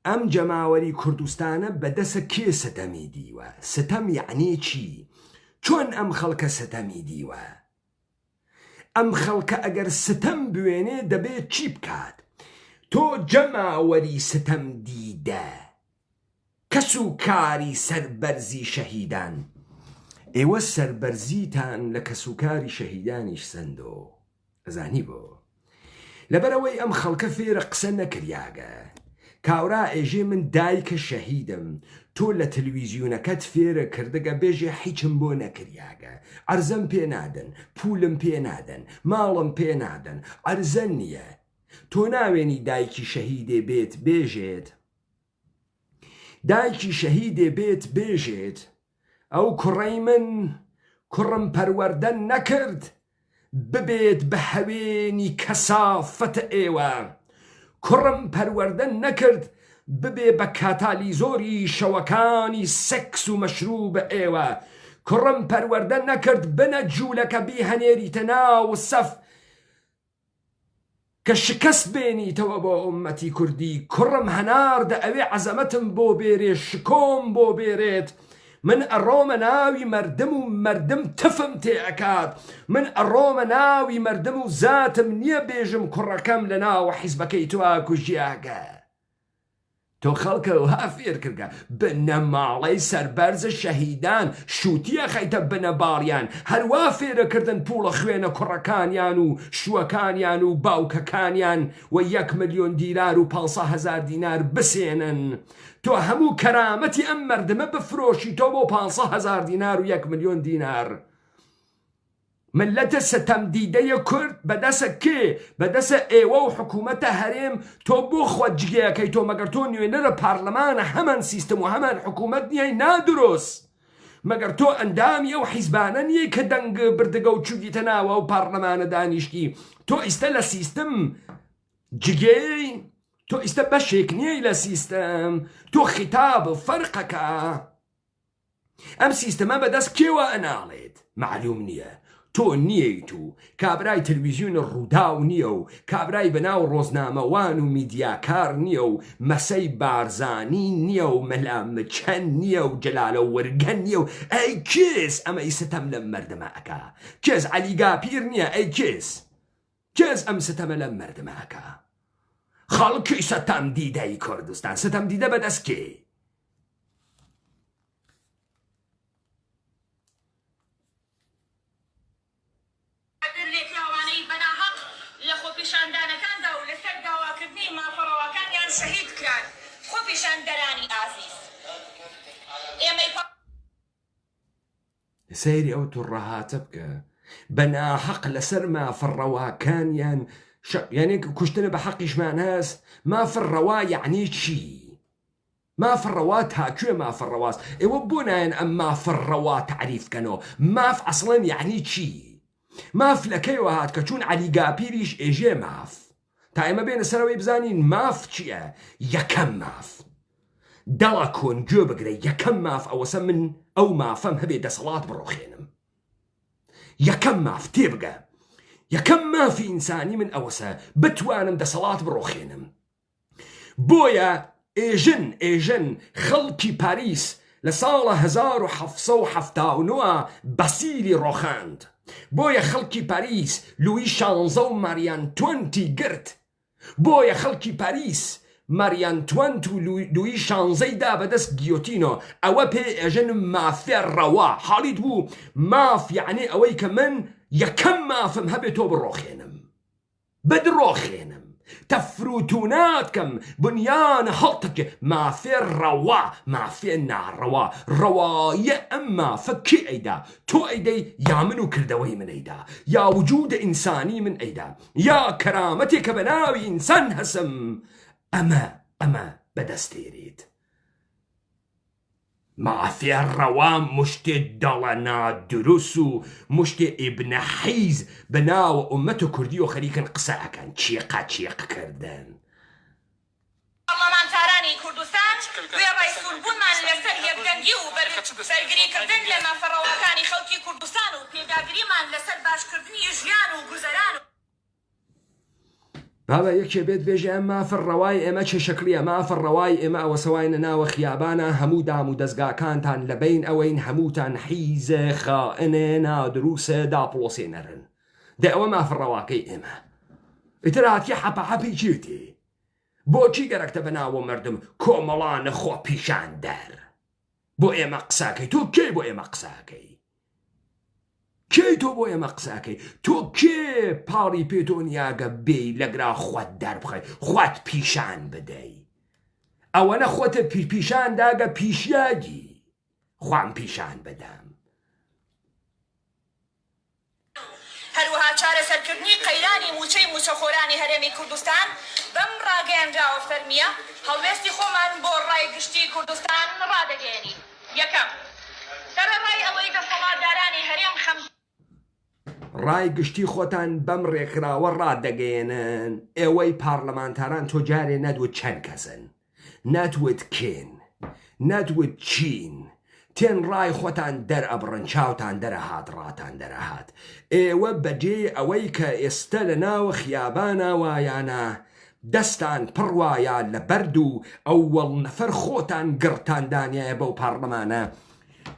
ئەم جەماوەری کوردستانە بەدەسە کێ ستەمی دیوە ستەم یعنی چی چۆن ئەم خەڵکە ستەمی دیوە ئەم خەڵکە ئەگەر ستەم بوێنێ دەبێت چی بکات تۆ جەماوەری ستەمدیدە کەس و کاری سەربەرزی شەهیدان ئێوە سەربەرزیتان لە کەسوکاری شەهیدانیش سندۆ ئەزانی بۆ لەبەرەوەی ئەم خەڵکە فێرە قسە نەکریاگە کاورا ئێژێ من دایکە شەهیدم تۆ لە تەلەڤیزیۆنەکەت فێرە کردگە بێژێ هیچم بۆ نەکریاگە عەرزەم پێ نادەن پولم پێ نادەن ماڵم پێ نادەن عەرزە نییە تۆ ناوێنی دایکی شەهیدێ بێت بێژێت دایکی شەهیدێ بێت بێژێت ئەو کوڕەی من کوڕم پەروەردە نەکرد ببێت بە هەوێنی کەسافەتە ئێوە کوڕم پەروەردە نەکرد ببێ بە کاتالیزۆری شەوەکانی سەکس و مەشروب ئێوە کوڕم پەروەردە نەکرد بنە جوولەکە بیهەنێریتە ناو سەف کە شکست بێنیتەوە بۆ ئومەتی کوردی کوڕم هەناردە ئەوێ عەزەمەتم بۆ بێرێ شکۆم بۆ بێرێت من ئەڕۆمە ناوی مەردم و مەردم تفم تێ ئەکات من ئەڕۆمە ناوی مەردم و زاتم نییە بێژم کوڕەکەم لە ناوە حیزبەکەی توا کوژیاگە تۆ خەڵکە وها فێر کردگە بنە ماڵەی سەربەرزە شەهیدان شووتیە خەیتە بنە باڵیان هەروە فێرەکردن پوڵە خوێنە کوڕەکانیان و شووەکانیان و باوکەکانیان و 1 ملیۆن دیرار و 500,000 دینار بسێنن تۆ هەموو کەرامەتی ئەم مەردمە بفرۆشی تۆ بۆ 500,000 دینار و 1 ملیۆن دینار ملەتە ستەمدیدەیە کورد بەدەسە کێ بەدەسە ئێوە و حکوومەتە هەرێم تۆ بۆ خۆت جگەیەکەی تۆ مەگەر تۆ نوێنەرە پارلەمانە هەمان سیستم و هەمان حکوومەت نییە نادرۆست مەگەر تۆ ئەندامی ئەو حیزبانە نییە کە دەنگ بردگە و چووگیتە ناوە و پارلەمانە دانیشتی تۆ ئیستا لە سیستم جگەی تۆ ئیستا بەشێک نییە لە سیستم تۆ خیتاب فەرقەکە ئەم سیستەمە بەدەست کێوە ئەناڵێت معلوم نییە تۆ نییەیت و کابرای تەلەڤیزیۆن ڕووداو نییە و کابرای بەناو ڕۆزنامەوان و میدیاکار نییە و مەسەی بارزانی نییە و مەلامچەند نییە و جەلالە وەرگەن نییە و ئەی کێس ئەمەی ستەم لەم مەردەمە ئەکا کێس عەلیگاپیر نییە ئەی کێس ئەم ستەمە لەم مەردەمە ئەکا خەڵکی ستەمدیدەی کوردستان ستەمدیدە بەدەست کێ سەیری ئەو تووڕەهاتە بکە بەناحەق لەسەر مافڕەواکانیان یعنی کوشتنە بە حەقیشمان هەست مافڕەوا یعنی چی مافڕەوا تاکوێ مافڕەواست ئێوە بۆ نایەن ئەم مافڕەوا تعریفکەنەوە ماف ئەسڵەن یعنی چی ماف لەکەیەوە هات کە چوون عەلیگاپیریش ئێژێ ماف تا ئێمە بێنە سەرەوەی بزانین ماف چییە یەکەم ماف دەڵە کۆن گوێ بگرە یەکەم ماف ئەوەسە من ئەو مافەم هەبێ دەسەڵات بڕۆخێنم یەکەم ماف تێبگە یەکەم مافی ئینسانی من ئەوەسە بتوانم دەسەڵات بڕۆخێنم بۆیە ئێژن خەڵکی پاریس لە ساڵە 1779 بەسیری ڕۆخاند بۆیە خەڵکی پاریس لوئی 16 و ماریان توەنتی گرت بۆیە خەڵکی پاریس ماریان توەنت و لوئی 16 دا بەدەست گیۆتینۆ ئەوە پێ ئێژن مافێ ڕەوا حاڵیت بوو ماف یعنی ئەوەی کە من یەکەم مافم هەبێت تۆ بڕۆخێنم بدڕۆخێنم تەفروتوناتکەم بنیانە هەڵتەکێ مافێ ڕەوا مافێ ناڕەوا ڕەوایە ئەم مافە کێ ئەیدا تۆ ئەیدەی یا من و کردەوەی من ئەیدا یا وجودە ئینسانی من ئەیدا یا کەرامەتێک کە بە ناوی ئینسان هەسم ئەمە بەدەستێرێت مافێ ڕەوا مشتێ دەڵە نادروس و مشتێ ئیبنە حیز بە ناوە ئومەتە کوردی و خەریکن قسە ئەکەن چێقکردن پەرلەمانتارانی کوردستان وێڕای سووربوونمان لەسەر یەکدەنگی و بەرگریکردن لە مافەڕەوەکانی خەڵکی کوردستان و پێداگریمان لەسەر باشکردنی ژیان و گوزەران بابا یەکێ بێت بێژە ئەم مافڕەوای ئێمە چه شکلیە مافڕەوای ئێمە ئەوە سەواینە ناوە خیابانە هەموو دام و دەستگاکانتان لە بین ئەوەین هەمووتان حیزە خائنێ نادروسە داپڵۆسێنەرن دە ئەوە مافڕەواکەی ئێمە ئیتر هاتیە حەپەحەپی چێتێ بۆچی گەرەکتە بە ناوە مردم کۆمەڵانە خۆ پیشاندەر بۆ ئێمە قساکەی تۆ کێ بۆ ئێمە قساکەی کێ تۆ بۆ ئێمە قساکەی تۆ کێ پاڵی پێتۆنیاگە بێی لەگرا خۆت دەربخەی خۆت پیشان بدەی ئەوەنە خۆتە پیشان داگە پیشیاگی خوام پیشان بدەم هەروەها چارەسەرکردنی قەیرانی موچەی موچەخۆرانی هەرێمی کوردستان بەم ڕاگەیەنراوە فەرمیە هەڵوێستی خۆمان بۆ ڕایگشتی کوردستان ڕادەگەێنین یەکەم سەرەڕای ئەوەی دەسەڵاتدارانی هەرێم ڕای گشتی خۆتان بەم ڕێکراوە ڕادەگەێنن ئێوەی پارلەمانتاران تۆ جارێ نەدوت چەند کەسن نەتوت کێن نەتوت چین تێن ڕای خۆتان دەرئەبڕن چاوتان دەرەهات ڕاتان دەرەهات ئێوە بەجێ ئەوەی کە ئێستا لە ناوە خیابانە وایانە دەستان پڕوایە لە بەرد و ئەوەڵ نەفەر خۆتان گڕتاندانایە بەو پارلەمانە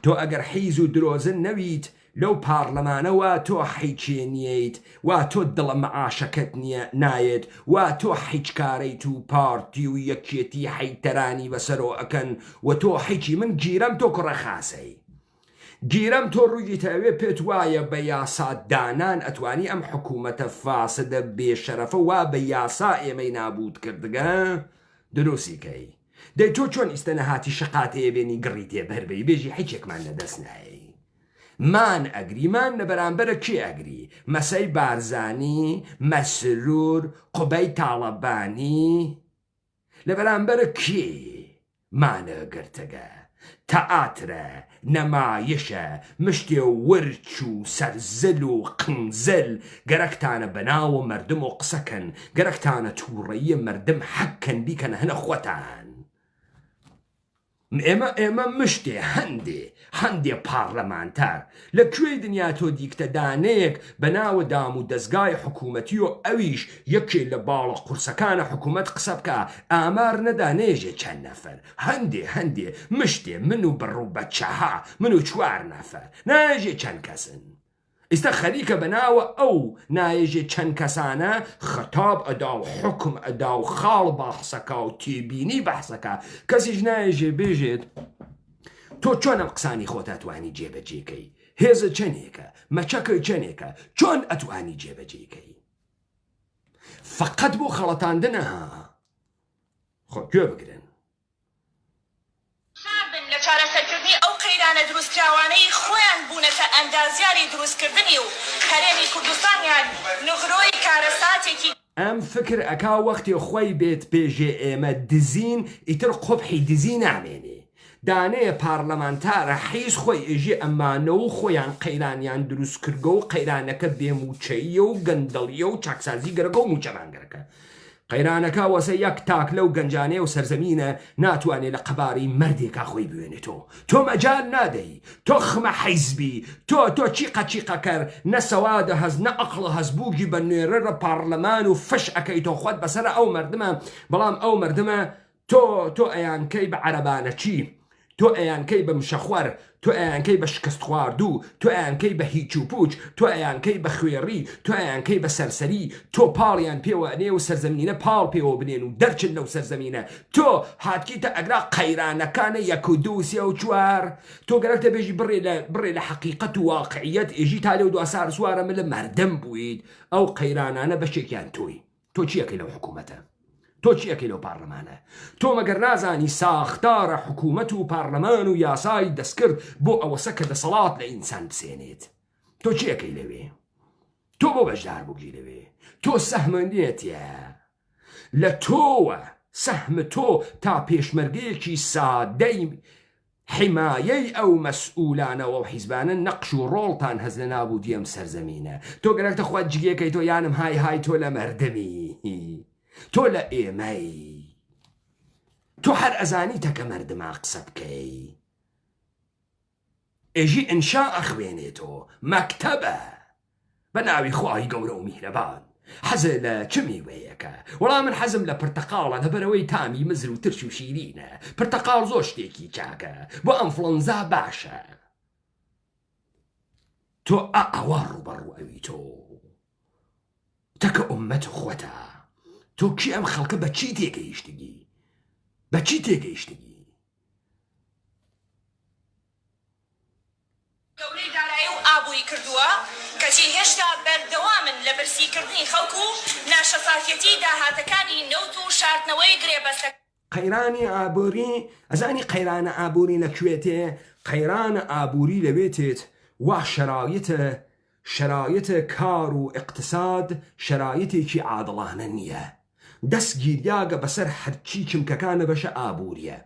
تۆ ئەگەر حیز و درۆزن نەویت لەو پارلەمانەوە تۆ حیچێنییت وا تۆ دڵە مەعاشەکەت نییە نایێت وا تۆ حیچکارەیت و پارتی و یەکێتی حیتەرانی بەسەرۆ ئەکەن و تۆ حیچی من گیرەم تۆ کوڕە خاسەی گیرەم تۆ ڕوویتەوێ پێت وایە بە یاسادانان ئەتوانی ئەم حکوومەتە فاسدە بێشەرەفە وا بە یاسا ئێمەی نابوت کردگە دروستیکەی دەی تۆ چۆن ئیستەنەهاتی شقاتەیە بێنی گڕی تێبەربەی بێژی حیچێکمان لەدەست نایی مان ئەگریمان لە بەرامبەرە کێ ئەگری مەسەی بارزانی مەسرور قوبەی تاڵەبانی لە بەرامبەرە کێ مانە گرتەگە تەئاترە نەمایشە مشتێ ورچ و سەرزل و قنزل گەرەکتانە بەناوە مەردم و قسەکەن گەرەکتانە تووڕەیی مەردم حەکەن بیکەنە هەنە خۆتان ئێمە مشتێ هەندێ پارلەمانتار لەکوێی دنیا تۆ دیکتەدانەیەک بەناوە دام و دەستگای حکوومەتی و ئەویش یەکێ لە باڵە قورسەکانە حکوومەت قسە بکە ئامار نەدانێژێ چەند نەفەر هەندێ مشتێ من و بڕوو بەچەها من و 4 نەفەر ناژێ چەند کەسن ئێستا خەریکە بەناوە ئەو نایژێ چەند کەسانە خەتاب ئەدا و حکم ئەدا و خاڵ بەحسەکە و تێبینی بەحسەکە کەسیش نایژێ بێژێت تۆ چۆن ئەم قسانی خۆت ئەتوانی جێبەجێکەی هێزە چەندێکە مەچەکە چەندێکە چۆن ئەتوانی جێبەجێکەی فقط بۆ خەڵەتاندنە خۆ گوێ بگرن لە چارەسەرکردنی ئەو قەیرانە دروستکراوانەی خۆیان بوونەتە ئەندازیاری دروستکردنی و هەرێمی کوردستانیان نغرۆی کارەساتێکی ئەم فکر ئەکا وەختی خۆی بێت پێژێ ئێمە دزین ئیتر قوبحی دزی نامێنێ دانەیە پارلەمانتارە حیز خۆی ئێژێ ئەمانە و خۆیان قەیرانیان دروست کردگە و قەیرانەکە بێموچەیە و گەندەڵیە و چاکسازی گەرەکە و موچەمانگەرەکە قەیرانەکە وەسە یەک تاکلە و گەنجانەیە و سەرزەمینە ناتوانێت لە قەباری مردێکا خۆی بوێنێتەوە تۆ مەجال نادەی تۆ خمە حیزبی تۆ چیقە کرد نەسەوادە هەز نە ئەقڵە هەزبووگی بە نوێرە پارلەمان و فش ئەەکەی تۆ خۆت بەسەر ئەو مردمە بەڵام ئەو مردمە تۆ ئەیانکەی بە عەرەبانە چی تۆ ئەیانکەی بە مشەخوەر تۆ ئەیانکەی بە شکست خواردوو تۆ ئەیانکەی بە هیچ و پوچ تۆ ئەیانکەی بە خوێڕی تۆ ئەیانکەی بە سەرسەری تۆ پاڵیان پێوەنێ و سەرزەمینە پاڵ پێوە بنێن و دەرچن لەو سەرزەمینە تۆ هاتکیتە ئەگرا قەیرانەکانە 1 و 2 و 3 و 4 تۆ گەرەکتە بێژی بڕێ لە حەقیقەت و واقعیەت ئێژی تا لێو دو سار سوارە من لە مەردەم بوویت ئەو قەیرانانە بەشێکیان تۆ چیەکەی لەو حکوومەتە تۆ چیەکەی لەو پارلەمانە تۆ مەگەر نازانی ساختارە حکوومەت و پارلەمان و یاسای دەستکرد بۆ ئەوەسە کە دەسەڵات لە ئینسان بسێنێت تۆ چیەکەی لەوێ تۆ بۆ بەشدار بووگی لەوێ تۆ سەهمەندێتە لە تۆوە سەهم تۆ تا پێشمەرگەیەکی سادەی حمایەی ئەو مەسئولانەوە و حیزبانە نەقش و ڕۆڵتان هەز لە نابوودی ئەم سەرزەمینە تۆ گەرەکتە خوات جگێکەی تۆ یانم های تۆ لە مەردەمی تۆ لە ئێمەی تۆ هەر ئەزانی تەکە مەردما قسە بکەی ئێژی ئینشا ئەخوێنێتەوە مەکتەبە بە ناوی خوای گەورە و میهرەبان حەزە لە چ میوەیەکە وەڵام من حەزم لە پرتەقاڵە لەبەرەوەی تامی مزر و ترش و شیرینە پرتەقاڵ زۆر شتێکی چاکە بۆ ئەنفڵەنزا باشە تۆ ئەوا ڕوبەڕوو ئەوی تۆ تەکە ئومەت خۆتە تۆ کی ئەم خەڵکە بە چی تێگەیشتگی بە چی تێگەیشتگی گەورەی دارایی و ئابووری کردووە کەچی هێشتا بەردەوامن لە بەرزیکردنی خەڵکو و ناشەفافەتی داهاتەکانی نەوت و شاردنەوەی گرێبەستە قەیرانی ئابووری ئەزانی قەیرانە ئابووری لەکوێتێ قەیرانە ئابووری لەوێتێت وا شرایطە کار و اقتصاد شرایطێکی عادڵانە نییە دەستگیریاگە بەسەر هەرچی چمکەکانە بەشە ئابوووریە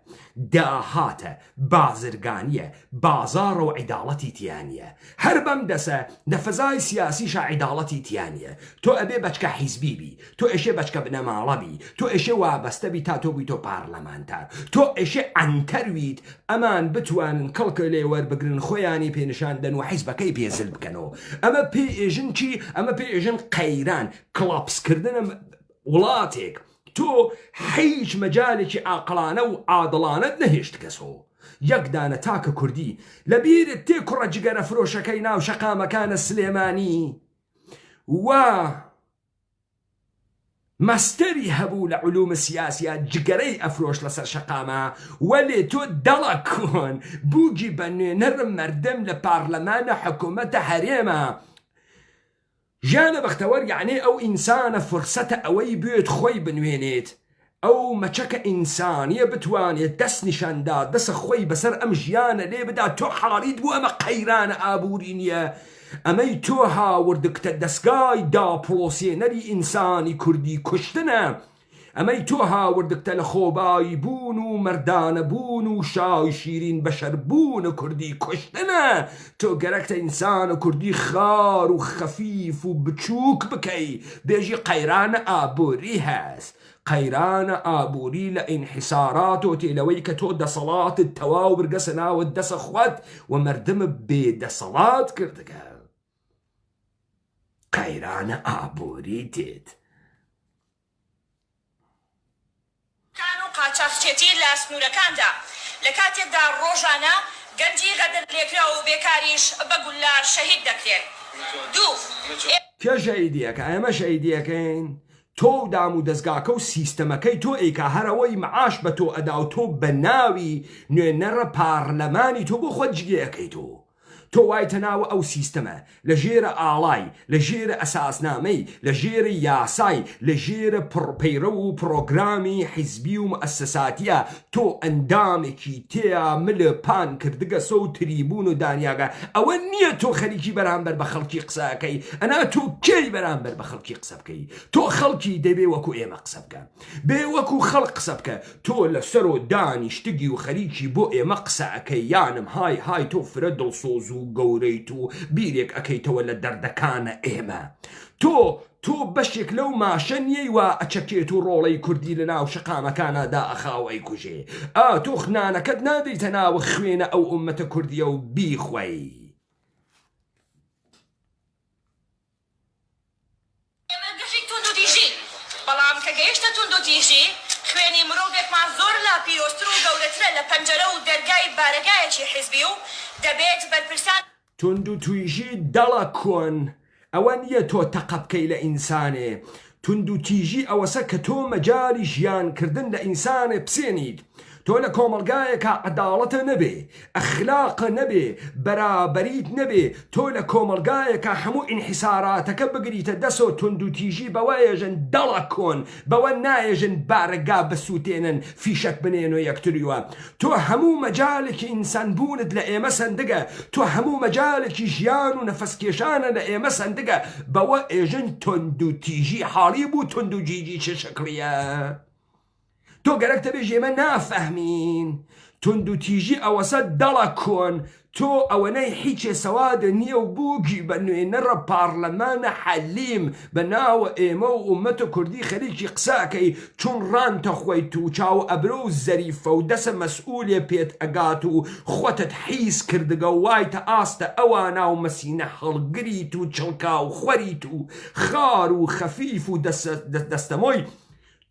داهاتە بازرگانیە بازارە و عیداڵەتی تیانە هەر بەم دەسە لە فەزای سیاسیشە عیداڵەتی تیانە تۆ ئەبێ بەچکە حیزبیبی تۆ ئێشێ بەچکە بنەماڵەبی تۆ ئێشێ وابەستەبی تا تۆ بووی تۆ پارلەمانتار تۆ ئێشێ ئەنتەرویت ئەمان بتوانن کەڵکە لێ وەربگرن خۆیانی پێنیشاندن و حیزبەکەی پێزل بکەنەوە ئەمە پێ ئێژن چی ئەمە پێ ئێژن قەیران کڵاپسکردنم وڵاتێک تۆ هیچ مەجالێکی عاقڵانە و عادڵانەت نەهێشت کەسەوە یەکدانە تاکە کوردی لە بیرت تێ کوڕە جگەرە فرۆشەکەی ناو شەقامەکانە سلێمانی و مەستەری هەبوو لە علومە سیاسیە جگەرەی ئەفرۆش لەسەر شەقامە وەلێ تۆ دەڵە کۆن بووگی بە نوێنەرم مەردەم لە پارلەمانە حکوومەتە هەرێمە ژیانە بەختەوەر یعنی ئەو ئینسانە فرسەتە ئەوەی بێت خۆی بنوێنێت ئەو مەچەکە ئینسانیە بتوانێت دەست نیشاندا دەسە خۆی بەسەر ئەم ژیانە لێ بدا تۆ حاڵیت بوو ئەمە قەیرانە ئابووری نییە ئەمەی تۆ هاوردکتە دەستگای داپڵۆسێنەری ئینسانی کوردی کوشتنە ئەمەی تۆ هاوردکتە لە خۆبایی بوون و مەردانە بوون و شای شیرین بەشەر بوون و کوردی کوشتنە تۆ گەرەکتە ئینسان و کوردی خار و خەفیف و بچووک بکەی بێژی قەیرانە ئابووری هەست قەیرانە ئابووری لە ئینحیسارات و تێلەوەی کە تۆ دەسەڵاتت تەواو برگەسە ناوت دەسە خوات و مەردمە بێدەسەڵات کردگە قەیرانە ئابووری تێت قاچاقچێتی لە سنوورەکاندا لە کاتێکدا ڕۆژانە گەنجی غەدر لێکراوە و بێکاریش بەگولا شەهید دەکرێت دوو کێ شەهیدیەکە ئێمە شەهیدیەکەین تۆ دام و دەستگاکە و سیستەمەکەی تۆ ئەیکا هەرەوەی معاش بە تۆ ئەدا و تۆ بە ناوی نوێنەرە پارلەمانی تۆ بۆ خۆت جگەیەکەی تۆ تۆ وایتە ناوە ئەو سیستەمە لە ژێرە ئاڵای لە ژێرە ئەساسنامەی لە ژێرە یاسای لە ژێرە پەیرە و پرۆگرامی حیزبی و مؤسساتیە تۆ ئەندامێکی تێیا ملە پان کردگە سە و تریبون و دانیاگە ئەوە نییە تۆ خەریکی بەرامبەر بە خەڵکی قسەکەی ئەنا تۆ کێی بەرامبەر بە خەڵکی قسە بکەی تۆ خەڵکی دەبێ وەکو ئێمە قسە بکە بێ وەکو خەڵق قسە بکە تۆ لەسەر و دانیشتگی و خەریکی بۆ ئێمە قسەکەی یانم های تۆ فرە دڵسۆز و گەورەیت و بیرێک ئەەکەیتەوە لە دەردەکانە ئێمە تۆ بەشێک لەو ماشە نیەی وە ئەچەکێت و ڕۆڵەی کوردی لە ناو شقامەکانەدا ئەخاوەی کوژێ تۆ خنانەکەت نادەیتە ناوە خوێنە ئەو ئومەتە کوردیە و بیخوەی ئێمە گەشی تونند و دیژین بەڵام کە گەیشتە تونند و دیژی خوێنی مرۆڤێکمان زۆر لا پیرۆستر و گەورەترە لە پەنجەرە و دەرگای بارەگایەکی حیزبی و دەبێت بەرپرسان تونند و تویژی دەڵە کۆن ئەوە نییە تۆ تەقە بکەی لە ئینسانێ تونند و تیژی ئەوەسە کە تۆ مەجای ژیانکردن لە ئینسانێ بسێنیت تۆ لە کۆمەلگایەکە عەداڵەتە نەبێ ئەخلاقە نەبێ بەرابەریت نەبێ تۆ لە کۆمەلگایەکە هەموو ئینحیساراتەکە بگریتە دەسۆ تونند و تیژی بەوە ئێژن دەڵە کۆن بەوە نایێژن بارەگا بەسووتێنن فیشەک بنێن و یەکتریوە تۆ هەموو مەجالێکی ئینسان بوونت لە ئێمە سندگە تۆ هەموو مەجالێکی ژیان و نەفەسکێشانە لە ئێمە سندگە بەوە ئێژن تونند و تیژی حاڵی بوو تونند و جیجی چه شکلیە تۆ گەرەکتە بێژ ئێمە نافەهمین تونند و تیژی ئەوەسە دەڵە کۆن تۆ ئەوەنەی هیچێ سەوادە نییە و بووگی بە نوێنەرە پارلەمانە حەلیم بە ناوە ئێمە و ئومەتە کوردی خەریکی قساکەی چون ڕانتە خۆیت و چاو ئەبرە و زەریفە و دەسە مەسئولێ پێت ئەگات و خۆتت حیس کردگە و وایتە ئاستە ئەوانە و مەسینە هەڵگریت و چڵکا و خۆریت و خار و خەفیف و دەستەمۆی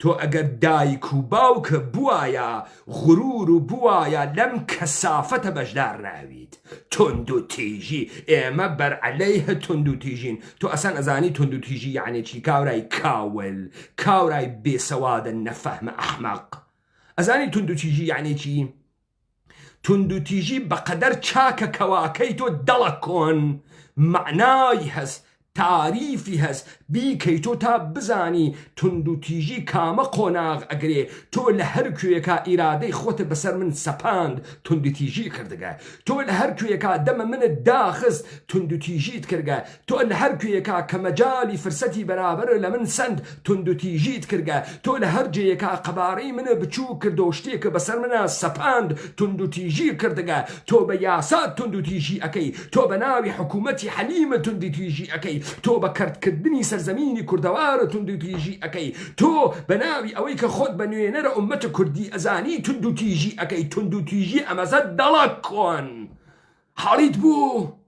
تۆ ئەگەر دایک و باوکە بوایە غرور و بوایە لەم کەسافەتە بەشدار ناویت تونند و تیژی ئێمە بەرعەلەیهە تونند و تیژین تۆ ئەسان ئەزانی تونند و تیژی یعنی چی کاورای کاول کاورای بێسەوادە نەفەهمە ئەحمەق ئەزانی تونند و تیژی یعنی چی تونند و تیژی بەقەدەر چاکە کەواکەی تۆ دەڵە کۆن معنای هەست تاریفی هەست بیکەی تۆ تا بزانی تند و تیژی کامە قۆناغ ئەگرێ تۆ لە هەر کوێکە ئیرادەی خۆتە بەسەر من سەپاند تند و تیژی کردگە تۆ لە هەر کوێکە دەمە منت داخست تند و تیژیت کردگە تۆ لە هەر کوێکە کە مەجالی فرسەتی بەرابەر لە من سند تند و تیژیت کردگە تۆ لە هەر جەیەکە قەبارەی منە بچوو کردە و شتێکە بەسەر منە سەپاند تند و تیژی کردگە تۆ بە یاسات تند و تیژی ئەەکەی تۆ بە ناوی حکوومەتی حەلیمە تند و تیژی ئەەکەی تۆ بە کردکردنی سەرزەمینی کوردەوارە تند و تیژی ئەەکەی تۆ بە ناوی ئەوەی کە خۆت بە نوێنەرە ئومەتە کوردی ئەزانی تند و تیژی ئەەکەی تند و تیژی ئەمەزە دەڵە کۆن حاڵیت بوو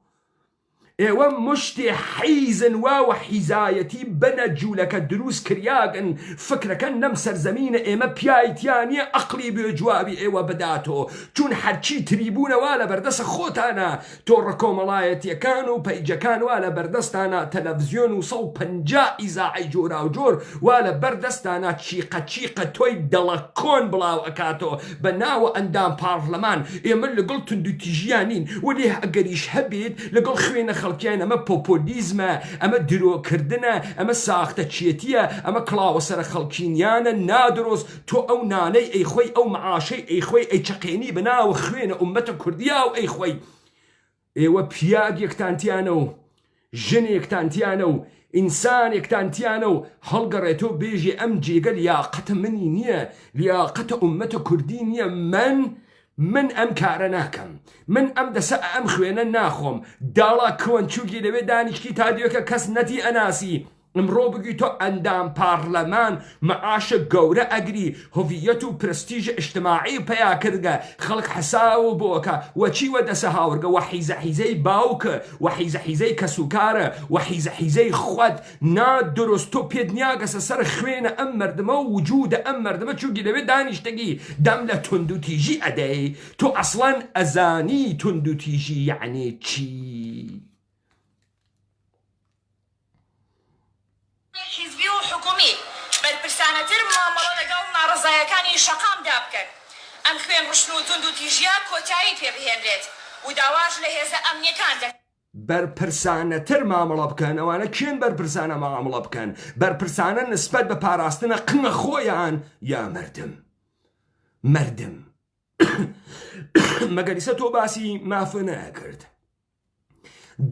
ئێوە مشتێ حیزن واوە حیزایەتی بەنە جوولەکە دروست کریاگن فکرەکەن نەم سەرزەمینە ئێمە پیایتیانە ئەقلی بێ جوابی ئێوە بداتۆ چون هەرچی تریبوونەوە لە بەردەسە خۆتانە تۆ ڕکۆمەڵایەتیەکان و پەیجەکان وا لە بەردەستانە تەلەڤزیۆن و 150 ئیزاعی جۆرا و جۆر وا لە بەردەستانە چیقە چیقە تۆی دەڵە کۆن بڵاو ئەکاتۆ بە ناوە ئەندام پارلەمان ئێمە لەگەڵ تند و تیژیانین وەلێ ئەگەریش هەبێت لەگەڵ خوێنە خەڵکیان ئەمە پۆپۆلیزمە ئەمە درۆکردنە ئەمە ساختە چێتیە ئەمە کڵاوە سەرە خەڵکینیانە نادرۆست تۆ ئەو نانەی ئەی خۆی ئەو معاشەی ئەی خۆی ئەی چەقێنی بەناوە خوێنە ئومەتە کوردیا و ئەی خۆی ئێوە پیاگێکتانتیانە و ژنێکتانتیانە و ئینسانێکتانتیانە و هەڵگەڕێتۆ بێژێ ئەم جێگە لیاقەتە منی نییە لیاقەتە ئومەتە کوردی نییە من ئەم کارە ناکەم من ئەم دەسە ئەم خوێنە ناخۆم داڵا کۆنچووکی لەوێ دانیشتی تا دیوەکە کەس نەتی ئەناسی ئەمڕۆ بگوی تۆ ئەندام پارلەمان مەعاشە گەورە ئەگری هۆڤیەت و پرستیژ ئیجتماعی پیا کردگە خەڵک حەساو بۆکە وەچی وە دەسە هاورگە وە حیزە حیزەی باوکە وە حیزە حیزەی کەسوکارە وە حیزە حیزەی خۆت نادرۆست تۆ پێت نیاگەسە سەر خوێنە ئەم مردمە و وجودە ئەم مردمە چووکی لەوێ دانیشتگی دەم لە تند و تیژی ئەدەی تۆ ئەسڵەن ئەزانی تند و تیژی یعنی چی حیزبی و حکومی بەرپرسانەتر مامەڵە لەگەڵ ناڕزایەکانی شەقامدا بکەن ئەم خوێن ڕشن و تند و تیژیا کۆتایی پێبهێنرێت و داواش لە هێزە ئەمنیەکان بەرپرسانەتر مامەڵە بکەن ئەوانە کێن بەرپرسانە مامەڵە بکەن بەرپرسانە نسبەت بە پاراستنە قنە خۆیان یا مردم مەگەریسە تۆ باسی مافە نەکرد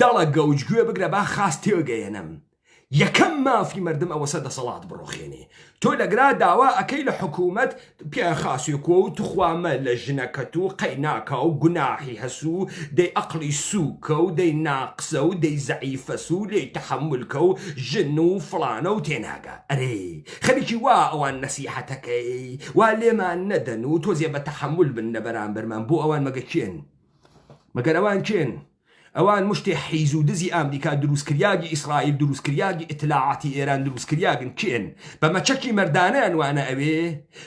دەڵە گەوجگوێ بگرە با خاس تێگەێنم یەکەم مافی مردم ئەوە سە دەسەڵات بڕۆخێنێ تۆ لەگرا داوا ئەەکەی لە حکوومەت پیاخاسیێکۆ و توخوامە لە ژنەکەت و قەیناکە و گوناحی هەسوو دەی ئەقلی سووکە و دەی ناقسە و دەی زەعیفە سو لێی تەحملکە و ژن و فڵانە و تێناگە ئەرێ خەریکی وا ئەوان نەسیحەتەکەی وا لێمان نەدەن و تۆزیە بە تەحمل بن لە بەرامبەرمان بۆ ئەوان مەگەر ئەوان کێن ئەوان مشتێ حیز و دزی ئامریکا دروستکریاگی ئیسرائیل دروستکریاگی ئیتلاعاتی ئێران دروستکریاگن کێن بە مەچەکی مەردانەیان وانە ئەوێ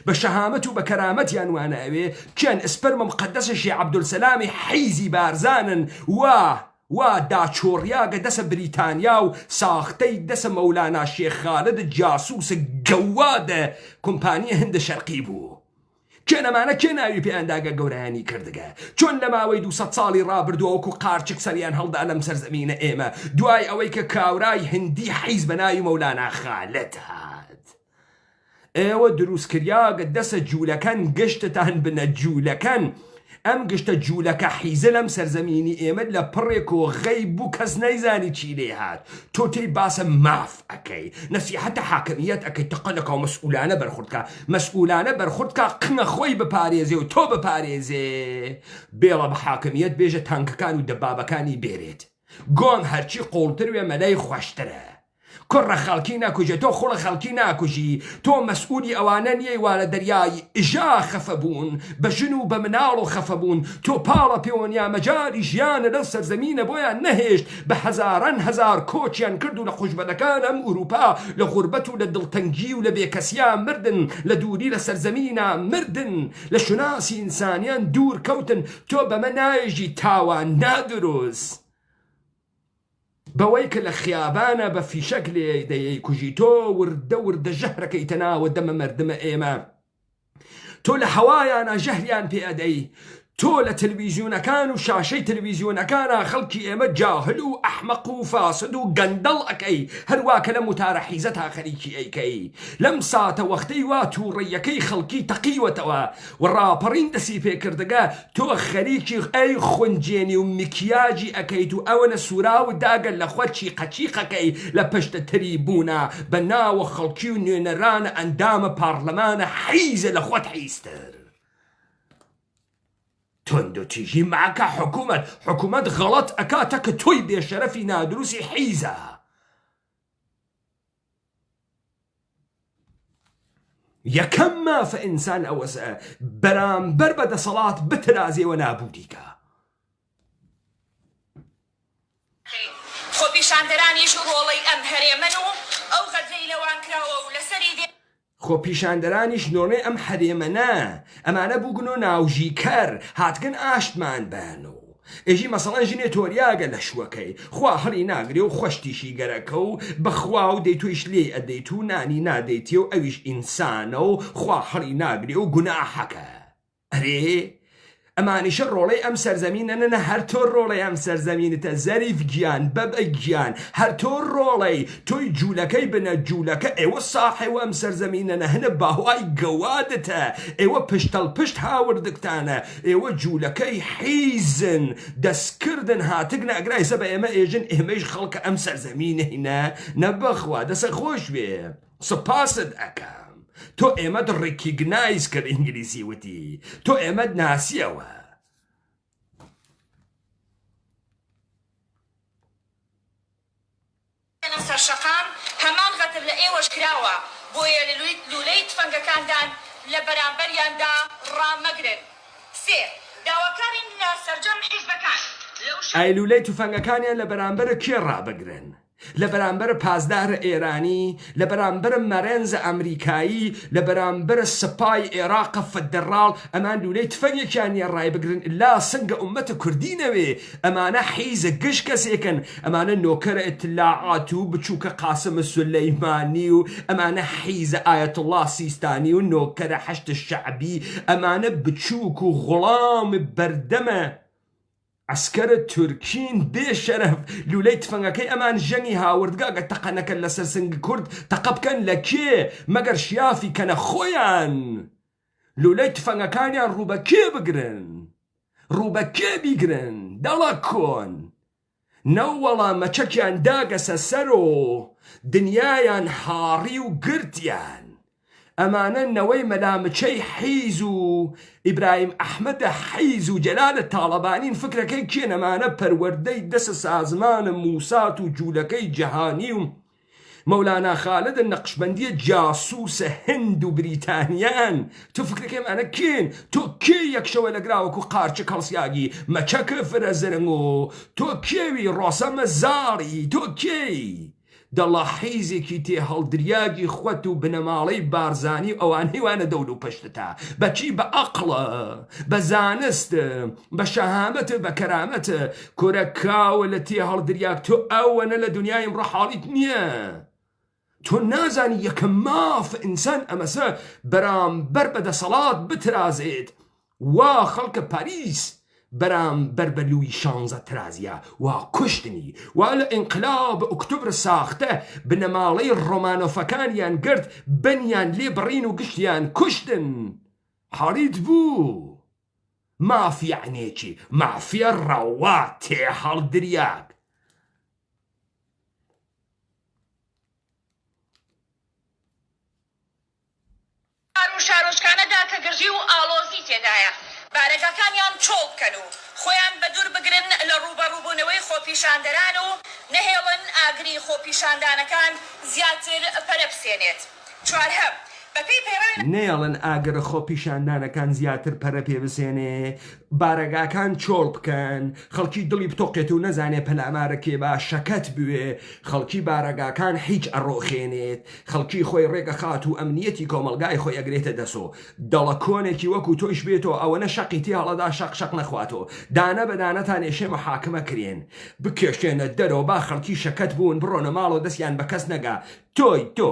بە شەهامەت و بە کەرامەتیان وانە ئەوێ کێن ئسپەرمە مقەدەسەشی عەبدولسەلامی حیزی بارزانن وا داچۆڕیاگە دەسە بریتانیا و ساختەی دەسە مەولانا شێخ خالد جاسووسە گەوادە کۆمپانیە هەندە شەرقی بوو کێنەمانە کێ ناوی پێیانداگە گەورەیانی کردگە چۆن لە ماوەی 200 ساڵی ڕابردووەکو قارچک سەریان هەڵدا لەم سەرزەمینە ئێمە دوای ئەوەی کە کاورای هندی حیز بە ناوی مەولانا خالد هات ئێوە دروستکریاگە دەسە جوولەکەن گشتتان بنە جوولەکەن ئەم گشتە جوولەکە حیزە لەم سەرزەمینی ئێمە لە پڕێک و غەیب بوو کەس نەیزانی چی لێ هات تۆ تێی باسە ماف ئەەکەی نەسیحەتە حاکمیەت ئەەکەی تەقەلەکە و مەسئولانە بەرخوردکە قنە خۆی بپارێزێ و تۆ بپارێزێ بێڵە بە حاکمیەت بێژە تانکەکان و دەبابەکانی بێرێت گۆم هەرچی قوڵتر وێ مەلای خۆشترە کوڕە خەڵکی ناکوژێ تۆ خوڵە خەڵکی ناکوژی تۆ مەسئولی ئەوانە نیەی وا لە دەریای ئژا خەفە بوون بە ژن و بە مناڵ و خەفە بوون تۆ پاڵە پەیوەنیا مەجاری ژیانە لەو سەرزەمینە بۆیان نەهێشت بە هەزاران هەزار کۆچیان کرد و لە خوشبەتەکان ئەم ئوروپا لە غوربەت و لە دڵتەنگی و لە بێکەسیا مردن لە دووری لە سەرزەمینە مردن لە شوناسی ئینسانیان دوور کەوتن تۆ بەمە نایژی تاوان نادروست بەوەی کە لە خیابانە بە فیشەک لێ دەیەی کوژی تۆ وردە ژەهرەکەی تەناوە دەمە مردمە ئێمە تۆ لە هەوایانە ژەهریان پێ ئەدەی تۆ لە تەلەڤیزیۆنەکان و شاشەی تەلەڤیزیۆنەکانە خەڵکی ئێمە جاهل و ئەحمەق و فاسد و گەندەڵ ئەکەی هەروواکە لە موتارە حیزە تا خەریکی ئەیکەی لەم ساتە وەختەی وا تووڕێیەکەی خەڵکی تەقیوەتەوە و ڕاپەڕین دەسی پێکردەگە تۆ خەریکی ئەی خونجێنی و میکیاجی ئەەکەیت و ئەوەنە سوورا و داگەل لە خۆ چیقەچیقەکەی لە پشتە تری بوونە بە ناوە خەڵکی و نوێنەرانە ئەندامە پارلەمانە حیزە لە خۆت حیزتر تندو تيجي معك حكومة غلط أكاتك توي بشرفي نادروسي حيزة يكما فإنسان أوس برام بربد صلاة بترازي ونابوديكا خو بيشاندراني شغولي أمهري منو أو غزي لوان كراو لسري دي خۆ پیشاندەرانیش نۆنەی ئەم حرێمەنە ئەمانە بووگن و ناوژیکەر هاتگەن ئاشتمان بەن و ئێژی مەسەڵەن ژنێ تۆریاگە لە شوەکەی خوا هەڵی ناگرێ و خۆشتیشی گەرەکە و بەخوا و دەی تویش لێ ئەدەیت و نانی نادەیتێ و ئەویش ئینسانە و خوا هەڵی ناگرێ و گوناحەکە ئەرێ ئەمانیشە ڕۆڵەی ئەم سەرزەمینەنە هەر تۆ ڕۆڵەی ئەم سەرزەمینتە زەریف گیان بەبە گیان هەر تۆ ڕۆڵەی تۆی جوولەکەی بنە جوولەکە ئێوە ساحێوە ئەم سەرزەمینەنە هەنە باوای گەوادتە ئێوە پشتەڵ پشت هاوردکتانە ئێوە جوولەکەی حیزن دەستکردن هاتگنە ئەگرای سە بە ئێمە ئێژن ئێمەش خەڵکە ئەم سەرزەمینەهینە نەبەخوا دەسە خۆش بێ سپاست ئەکە تۆ ئێمەد ڕێکیگنایز کرد ئینگلیسی وتی تۆ ئێمەد ناسیەوە سەرشەقام هەمان غەتر لە ئێوەش کراوە بۆیە لولەی تفەنگەکاندان لە بەرامبەریاندا ڕامەگرن سێ داواکارین لە سەرجەم حیزبەکان ئای لولەی تفەنگەکانیان لە بەرامبەرە کێ ڕابگرن لە بەرامبەر پازدار ئێرانی لە بەرامبەر مەرەنز ئەمریکایی لە بەرامبەر سپای عێراق فەدەڕاڵ ئەمان لولەی تفەنگێکیانیان ڕای بگرن لا سنگە ئومەتە کوردینەوێ ئەمانە حیزە گشت کەسێکن ئەمانە نۆکەرە ئیتلاعات و بچووکە قاسم سولەیمانی و ئەمانە حیزە ئایەتوڵڵا سیستانی و نۆکەرە حەشت شەعبی ئەمانە بچووک و غوڵام بەردەمە عسكر توركين بشرف لولي تفنگكي امان جني هاوردگاگا تقنكن لسر سنگ كرد تقبكن لكي مگر شيافي كان خويان لولي تفنگكانيان روبكي بگرن روبكي بيگرن دالا كون نوولا مچكيان داگا سسرو دنيايان هاري و گرتيان ئەمانە نەوەی مەلامچەی حیز و ئیبراهیم ئەحمەدە حیز و جەلالە تاڵەبانین فکرەکەی کێن ئەمانە پەروەردەی دەسە سازمانە موسات و جوولەکەی جەهانی و مەولانا خالدە نەقشبەندیە جاسووسە هند و بریتانیان تۆ فکرەکەی ئەمانە کێن تۆ کێ یەکشەوە لەگراوەکو قارچە کەڵسیاگی مەچەکە فرەزرنگ و تۆ کێوی ڕۆسەمە زاڕی تۆ کێی دەڵا حیزێکی تێ هەڵدریاگی خوەت و بنەماڵەی بارزانی ئەوانەی وانە دەول و پشتتە بەچی بە ئەقڵە بە زانست بە شەهامەت بە کەرامەت کۆرەکاوە لە تێ هەڵدریاک تۆ ئەوەنە لە دنیای ئەمڕۆ حاڵیت نییە تۆ نازانی یەکەم ماف ئینسان ئەمەسە بەرامبەر بەدەسەڵات بترازێت وا خەڵکە پاریس بەرامبەر بە لوی 16 ترازیە وا کوشتنی وا لە ئینقلاب ئۆکتۆبر ساختە بنەماڵەی ڕۆمانۆفەکانیان گرت بەنیان لێ بڕین و گشتیان کوشتن حاڵیت بوو مافیانێکی مافیە ڕەوا تێ هەڵدریاک شارۆچکانەدا کە گرژی و ئاڵۆزی تێدایە بارەگەکانیان چۆڵ بکەن و خۆیان بەدوور بگرن لە ڕوبەڕووبوونەوەی خۆپیشاندەران و نەهێڵن ئاگری خۆپیشاندانەکان زیاتر پەرەپسێنێت چوارهەم نێڵن ئاگرە خۆپیشاندانەکان زیاتر پەرە پێ بسێنێ بارەگاکان چۆڵ بکەن خەڵکی دڵی بتۆقێت و نەزانێ پەلامارە کێ با شەکەت بوێ خەڵکی بارەگاکان هیچ ئەڕۆخێنێت خەڵکی خۆی ڕێگە خات و ئەمنیەتی کۆمەلگای خۆی ئەگرێتە دەسۆ دەڵە کۆنێکی وەکو تۆیش بێتەوە ئەوەنە شەقی تێ هەڵەدا شەق نەخواتەوە دانە بەدانەتان ئێشێ محاکمە کرێن بکێشێنە دەرەوە با خەڵکی شەکەت بوون بڕۆنە ماڵەوە دەستیان بە کەس نەگا تۆی تۆ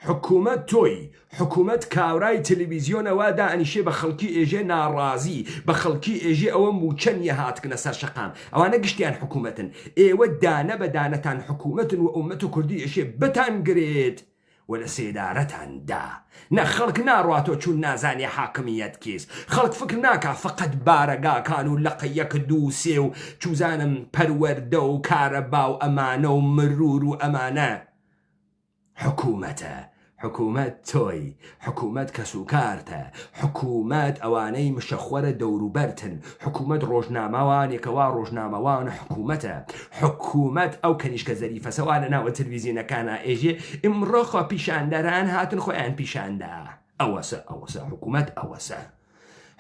حکوومەت تۆی حکوومەت کاورای تەلەڤیزیۆنەوە دائنیشێ بە خەڵکی ئێژێ ناڕازی بە خەڵکی ئێژێ ئەوە موچەنیە هاتکنە سەر شەقام ئەوانە گشتیان حکوومەتن ئێوە دانە بە دانەتان حکوومەتن و ئومەت و کوردی ئێشێ بتانگرێت و لە سێدارەتاندا نە خەڵک ناڕاتۆ چون نازانێ حاکمیەت کێس خەڵک فکر ناکە فقط بارەگاکان و لەقە یەک دوو سێ و چوزانم پەروەردە و کارەبا و ئەمانە و مرور و ئەمانە حکوومەتە حکوومەت تۆی حکوومەت کەسوکارتە حکوومەت ئەوانەی مشەخوەرە دەوروبەرتن حکوومەت ڕۆژنامەوانێکەوە ڕۆژنامەوان حکوومەتە حکوومەت ئەو کەنیشکە زەریفەسەوانە ناوە تەلەڤیزیۆنەکانە ئێژێ ئیمڕۆخوا پیشاندەران هاتن خۆیان پیشاندا ئەوەسە حکوومەت ئەوەسە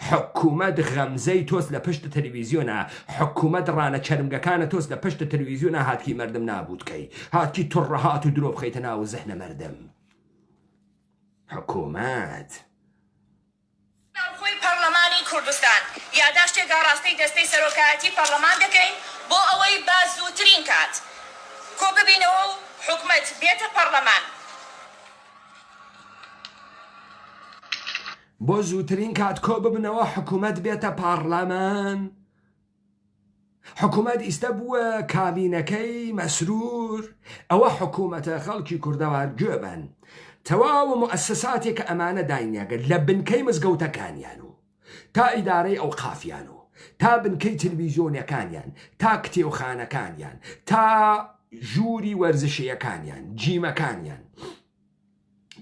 حکوومەت غەمزەی تۆست لە پشت تەلەڤیزیۆنە حکوومەت ڕانە چەرمگەکانە تۆست لە پشت تەلەڤیزیۆنە هاتکی مەردم نابووتکەی هاتکی توڕەهات و درۆ بخەیتە ناو زەهنە مەردم حکوومەت ناوخۆی پەرلەمانی کوردستان یاداشتێکا ڕاستەی دەستەی سەرۆکایەتی پەرلەمان دەکەین بۆ ئەوەی با زووترین کات کۆ ببینەوە و حکوومەت بێتە پەرلەمان بۆ زووترین کات کۆ ببنەوە حکوومەت بێتە پارلەمان حکوومەت ئیستا بووە کابینەکەی مەسرور ئەوە حکوومەتە خەڵکی کوردەوار گوێبن تەواو موسساتێک ئەمانە داینیاگەن لە بنکەی مزگەوتەکانیان و تا ئیدارەی ئەو قافیان و تا بنکەی تەلەڤیزیۆنەکانیان تا کتێوخانەکانیان تا ژووری وەرزشیەکانیان جیمەکانیان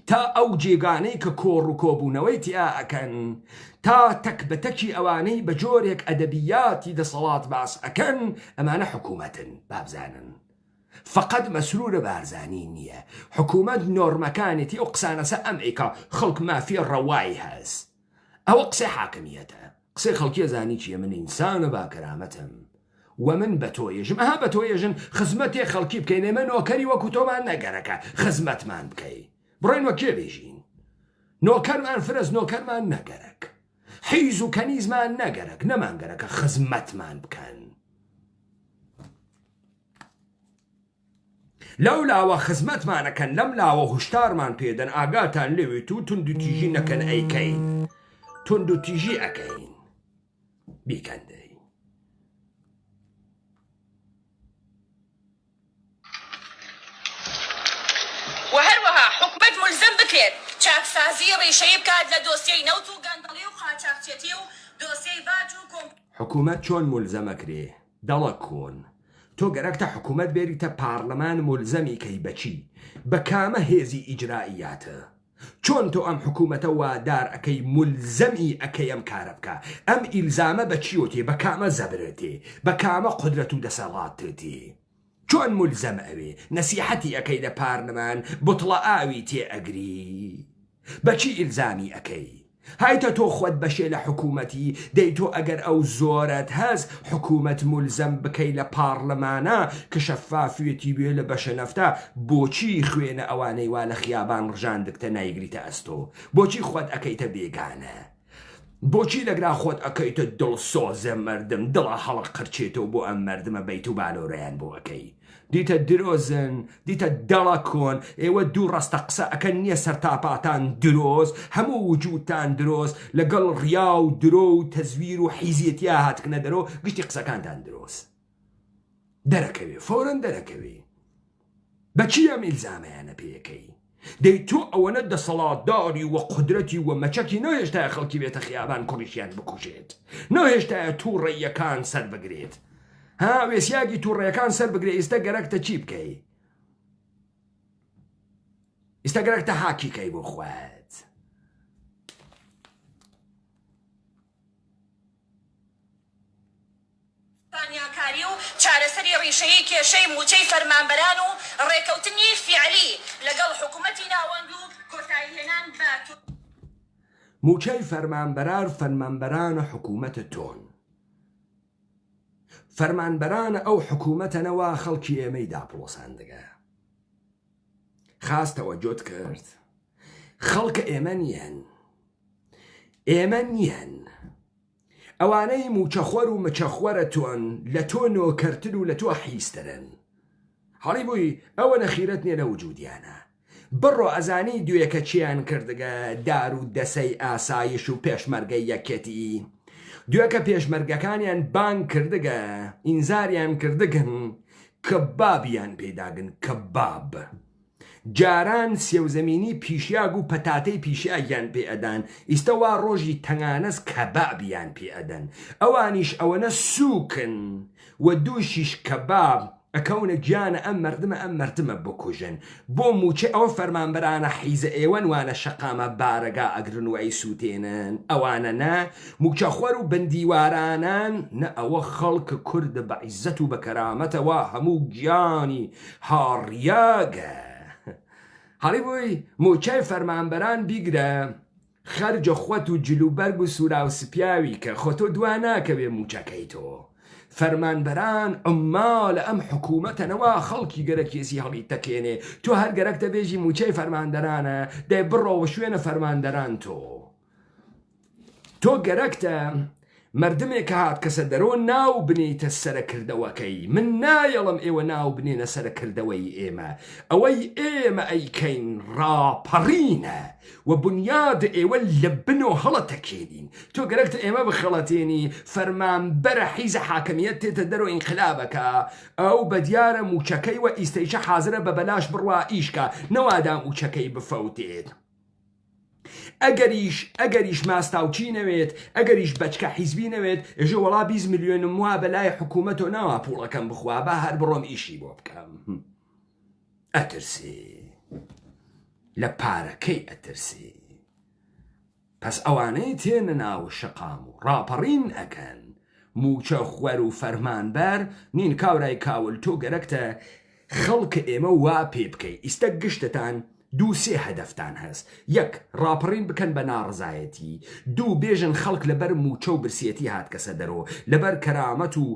تا ئەو جێگانەی کە کۆڕ و کۆبوونەوەی تیا ئەکەن تا تەکبەتەکی ئەوانەی بە جۆرێک ئەدەبیاتی دەسەڵات باس ئەکەن ئەمانە حکوومەتن بابزانن فقط مەسرورە بارزانی نییە حکوومەت نۆرمەکانێتی ئەو قسانەسە ئەمریکا خەڵک مافی ڕەوای هەست ئەوە قسەی حاکمیەتە قسەی خەڵکی زانی چیە من ئینسانە باکەرامەتم و من بە تۆیژم ئەها بە تۆیژن خزمەتێ خەڵکی بکەین ئێمە نۆکەری وەکو تۆمان نەگەرەکە خزمەتمان بکەی بڕۆین وە کێ بێژین نۆکەرمان فرز نۆکەرمان نەگەرەک حیز و کەنیزمان نەگەرەک نەمانگەرەکە خزمەتمان بکەن لەو لاوە خزمەتمانەکەن لەم لاوە هوشتارمان پێدەن ئاگاتان لێوێت و تونند و تیژی نەکەن ئەیکەین تونند و تیژی ئەەکەین بیکەندەی و هەروەها حکومەت ملزم بکرێت چاکسازی ڕێشەیە بکات لە دۆسیەی نەوت و گەندەڵی و قاچاقچێتی و دۆسیەی باج و کۆم حکوومەت چۆن ملزەمەکرێ دەڵە کۆن تۆ گەرەکتە حکوومەت بێریتە پارلەمان ملزەمی کەی بەچی بە کامە هێزی ئیجرائیاتە چۆن تۆ ئەم حکوومەتە وادار ئەەکەی ملزەمی ئەەکەی ئەم کارە بکە ئەم ئیلزامە بەچیۆتێ بە کامە زەبرێتێ بە کامە قودرەت و دەسەڵاتێ چۆن ملزەم ئەوێ نەسیحەتی ئەەکەی لە پارلەمان بوتڵە ئاوی تێ ئەگری بەچی ئیلزامی ئەەکەی هایتە تۆ خۆت بەشێ لە حکوومەتی دەی تۆ ئەگەر ئەو زۆرت هەز حکوومەت ملزەم بکەی لە پارلەمانە کە شەفافێتی بێ لە بەشە نەفتە بۆچی خوێنە ئەوانەی وا لە خیابان ڕژاندکتە نایگریتە ئەستۆ بۆچی خۆت ئەەکەیتە بێگانە بۆچی لەگرا خۆت ئەەکەیتە دڵسۆزە مەردم دڵە هەڵق قرچێتەوە بۆ ئەم مەردمە بەیت و بالۆڕیان بۆ ئەەکەی دیتە درۆزن دیتە دەڵە کۆن ئێوە دوو ڕستە قسە ئەەکەن نییە سەرتاپاتان درۆز هەموو وجودتان درۆز لەگەڵ ڕیا و درۆ و تەزویر و حیزیەتیا هاتکنە دەرۆ گشتی قسەکانتان درۆز دەرەکەوێ فۆرن دەرەکەوێ بەچی ئەم ئیلزامەیانە پێەکەی دەی تۆ ئەوەنە دەسەڵاتداری و قودرەتی و مەچەکی نەهێشتایە خەڵکی بێتە خیابان کوڕیشیان بکوژێت نەهێشتایە تووڕێیەکان سەر بگرێت ها وێسیاگی تووڕێیەکان سەر بگرێ ئێستا گەرەکتە چی بکەی ئێستا گەرەکتە حاکیکەی بۆ خوات پانیاکاری و چارەسەری ڕیشەیەی کێشەی موچەی فەرمانبەران و ڕێکەوتنی فیعلی لەگەڵ حکوومەتی ناوەند و کۆتاییهێنان بە موچەی فەرمانبەران حکوومەتە تۆن فەرمانبەرانە ئەو حکوومەتەنەوە خەڵکی ئێمەی داپڵۆساندەگە خاستەوە جۆت کرد خەڵکە ئێمە نیەن ئەوانەی موچەخۆر و مچەخوەرە تۆن لە تۆ نۆکەرتن و لە تۆ حیسترن هەڵی بووی ئەوە نەخیرەت نیە لە وجودیانە بڕۆ ئەزانی دوێکە چیان کردگە دار و دەسەی ئاسایش و پێشمەرگەی یەکێتی دوێکە پێشمەرگەکانیان بانگ کردگە ئینزاریان کردگن کە بابیان پێداگن کە باب جاران سێوزەمینی پیشیاگ و پەتاتەی پیشیاگیان پێ ئەدان ئیستەوا ڕۆژی تەنگانەس کەبابیان پێ ئەدەن ئەوانیش ئەوەنە سووکن و دووشیش کەباب ئەکەونە گیانە ئەم مردمە بکوژن بۆ موچە ئەوە فەرمانبەرانە حیزە ئێوەن وانە شەقامە بارەگا ئەگرن و ئەی سووتێنن ئەوانە نە موچەخۆر و بەندیوارانان نە ئەوە خەڵکە کوردە بە عیزەت و بە کەرامەتەوە هەموو گیانی هاڕیاگە هەڵی بۆی موچەی فەرمانبەران بیگرە خەرجە خۆت و جلوبەرگ و سوورا و سپیاوی کە خۆتۆ دواناکەوێ موچەکەی تۆ فەرمانبەران ئەمماڵە ئەم حکوومەتەنەوە خەڵکی گەرەکێسی هەڵی تەکێنێ تۆ هەر گەرەکتە بێژی موچەی فەرماندەرانە دەی بڕۆوە شوێنە فەرماندەران تۆ گەرەکتە مردمێک هات کەسە دەرۆ ناو بنیتە سەرکردەوەکەی من نایەڵم ئێوە ناو بنێنە سەرکردەوەی ئێمە ئەوەی ئێمە ئەیکەین ڕاپەڕینە و بنیاد ئێوە لە بن و هەڵەتەکێنین تۆ گەرەکتە ئێمە بخەڵەتێنی فەرمانبەرە حیزە حاکمیەت تێتە دەرۆ ئینقلابەکە ئەو بە دیارە موچەکەی و ئیستەیشە حازرە بە بەلاش بڕوا ئیشکە نەوادا موچەکەی بفەوتێت ئەگەریش ماستاوچی نەوێت ئەگەریش بەچکە حیزبی نەوێت ئێژە وەڵا 20 میلیۆنم وا بەلای حکوومەت و ناوا پوڵەکەم بخوا با هەر بڕۆم ئیشی بۆ بکەم ئەترسی لە پارەکەی ئەترسی پس ئەوانەی تێنە ناو شەقام و ڕاپەڕین ئەکەن موچە خوەر و فەرمانبەر نین کاورای کاول تۆ گەرەکتە خەڵکە ئێمە وا پێ بکەی ئیستە گشتتان دوو سێ هەدەفتان هەست یەک ڕاپەڕین بکەن بە ناڕزایەتی دوو بێژن خەڵک لەبەر موچە و برسێتی هات کەسە دەرۆ لەبەر کەرامەت و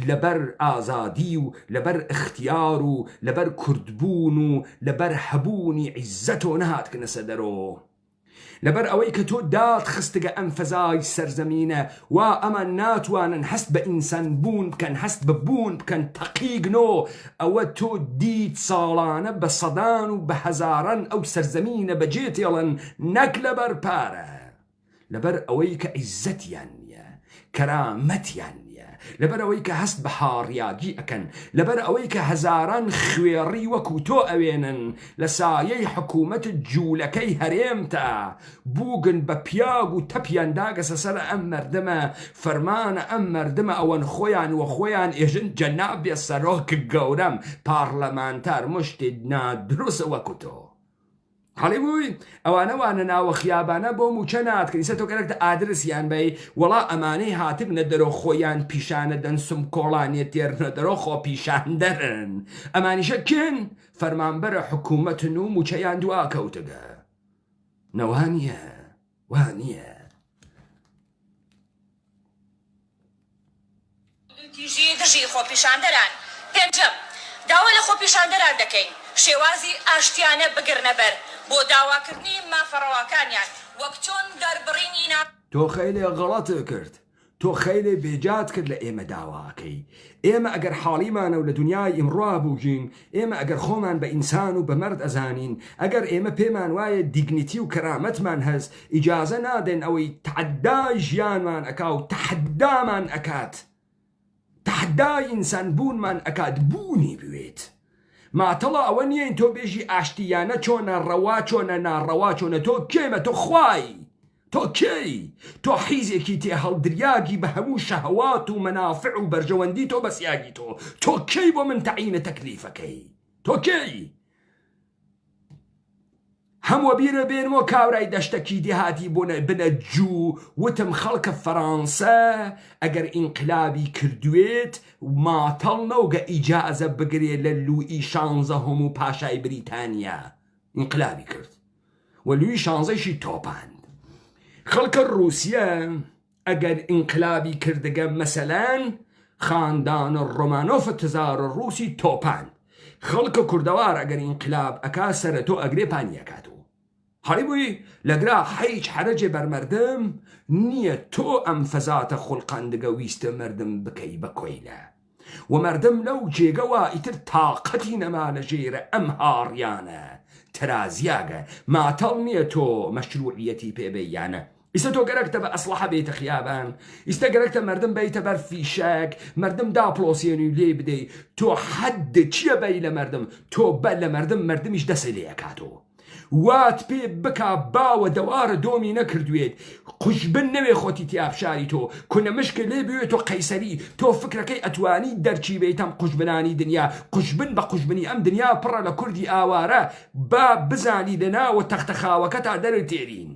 لەبەر ئازادی و لەبەر اختیار و لەبەر کوردبوون و لەبەر هەبوونی عیزەت و نەهات کنەسە دەرۆ لەبەر ئەوەی کە تۆ داد خستگە ئەم فەزای سەرزەمینە و ئەمە ناتوانن هەست بە ئینسان بوون بکەن هەست بە بوون بکەن تەقیگنۆ ئەوە تۆ دیت ساڵانە بە سەدان و بە هەزاران ئەو سەرزەمینە بەجێتێڵن نەک لەبەر پارە لەبەر ئەوەی کە عیزەتیان نییە کەرامەتیان لەبەر ئەوەی کە هەست بە هاڕیاگی ئەکەن لەبەر ئەوەی کە هەزاران خوێڕی وەکو تۆ ئەوێنن لە سایەی حکوومەت جوولەکەی هەرێمتە بووگن بە پیاگ و تەپیان داگەسە سەر ئەم مردمە فەرمانە ئەم مردمە ئەوەن خۆیان وە خۆیان ئێژن جەنابێ سەرۆک گەورەم پارلەمانتار مشتی نادروسە وەکو تۆ هەڵی بووی ئەوانەوانە ناوە خیابانە بۆ موچە ناتکەیسە تۆ گەرەکتە ئادرسیان بەی وەڵا ئەمانەی هاتبنە دەرۆ خۆیان پیشانە دەن سم کۆڵانیە تێرنە دەرۆ خۆ پیشان دەرن ئەمانیشە کێن فەرمانبەرە حکوومەتن و موچەیان دوا کەوتگە نەوانیە وانیە تیژی دژی خۆ پیشاندەران پێنجەم داوا لە خۆ پیشاندەران دەکەین شێوازی ئاشتیانە بگرنە بەر بۆ داواکردنی مافەڕەوەکانیان وەک چۆن دەربڕینی تۆ خەیلێ غەڵەتە کرد تۆ خەیلێ بێجات کرد لە ئێمە داواکەی ئێمە ئەگەر حاڵیمانە و لە دنیای ئیمڕوا بووژین ئێمە ئەگەر خۆمان بە ئینسان و بە مەرد ئەزانین ئەگەر ئێمە پێمان وایە دیگنیتی و کەرامەتمان هەست ئیجازە نادەن ئەوەی تەحەدای ژیانمان ئەکا و تەحەدامان ئەکات تەحەدای ئینسان بوونمان ئەکات بوونی بوێت ماتەڵە ئەوە نییە تۆ بێژی ئاشتیانە چۆنە ڕەوا چۆنە ناڕەوا چۆنە تۆ کێمە تۆ خوای تۆ کێی تۆ حیزێکی تێ هەڵدریاگی بە هەموو شەهەوات و مەنافع و بەرژەوەندی تۆ بەسیاگی تۆ کێی بۆ من تەعینە تەکلیفەکەی تۆ کێی هەموو بیرە بێنەوە کاورای دەشتەکی دێهاتی بنە جوو وتم خەڵکە فەڕەنسە ئەگەر ئینقلابی کردوێت ماتەڵ نەوگە ئیجازە بگرێ لە لوئی 16 و پاشای بریتانیا ئینقلابی کرد و لوئی 16ی تۆپاند خەڵکە رووسیە ئەگەر ئینقلابی کردگە مەسەلەن خاندانە ڕۆمانۆفە تزار ڕووسی تۆپاند خەڵکە کوردەوار ئەگەر ئینقلاب ئەکا سەرە تۆ ئەگرێ پانیەکاتەوە هەڵی بووی لەگرا هیچ حرەجێ بەرمەردم نییە تۆ ئەم فەزاتە خوڵقاندگە ویستە مردم بکەی بە کۆیلە و مردم لەو جێگەوە ئیتر تااقەتی نەمانە ژێرە ئەم هاڕیانە ترازیاگە ماتەڵ نییە تۆ مەشروعیەتی پێبەیانە ئیستا تۆ گەرەکتە بە ئەسلحە بێتە خیابان ئیستا گەرەکتە مردم بیتە بەر فیشەک مردم داپڵۆسیێنی و لێ بدەی تۆ حەد چییە بەی لە مردم تۆ بە لە مردمیش دەسێ لێ ئەکاتەوە وات پێ بکا باوە دەوارە دۆمی نەکردوێت قوشبن نەوێ خۆتی تیابشاری تۆ کونە مشکە لێ بوێت تۆ قەیسەری تۆ فکرەکەی ئەتوانی دەرچی بێتەم قوشبنانی دنیا قوشبن بە قوشبنی ئەم دنیا پڕە لە کوردی ئاوارە با بزانی لەناوە تەختەخاوەکە تا دەرت تێرین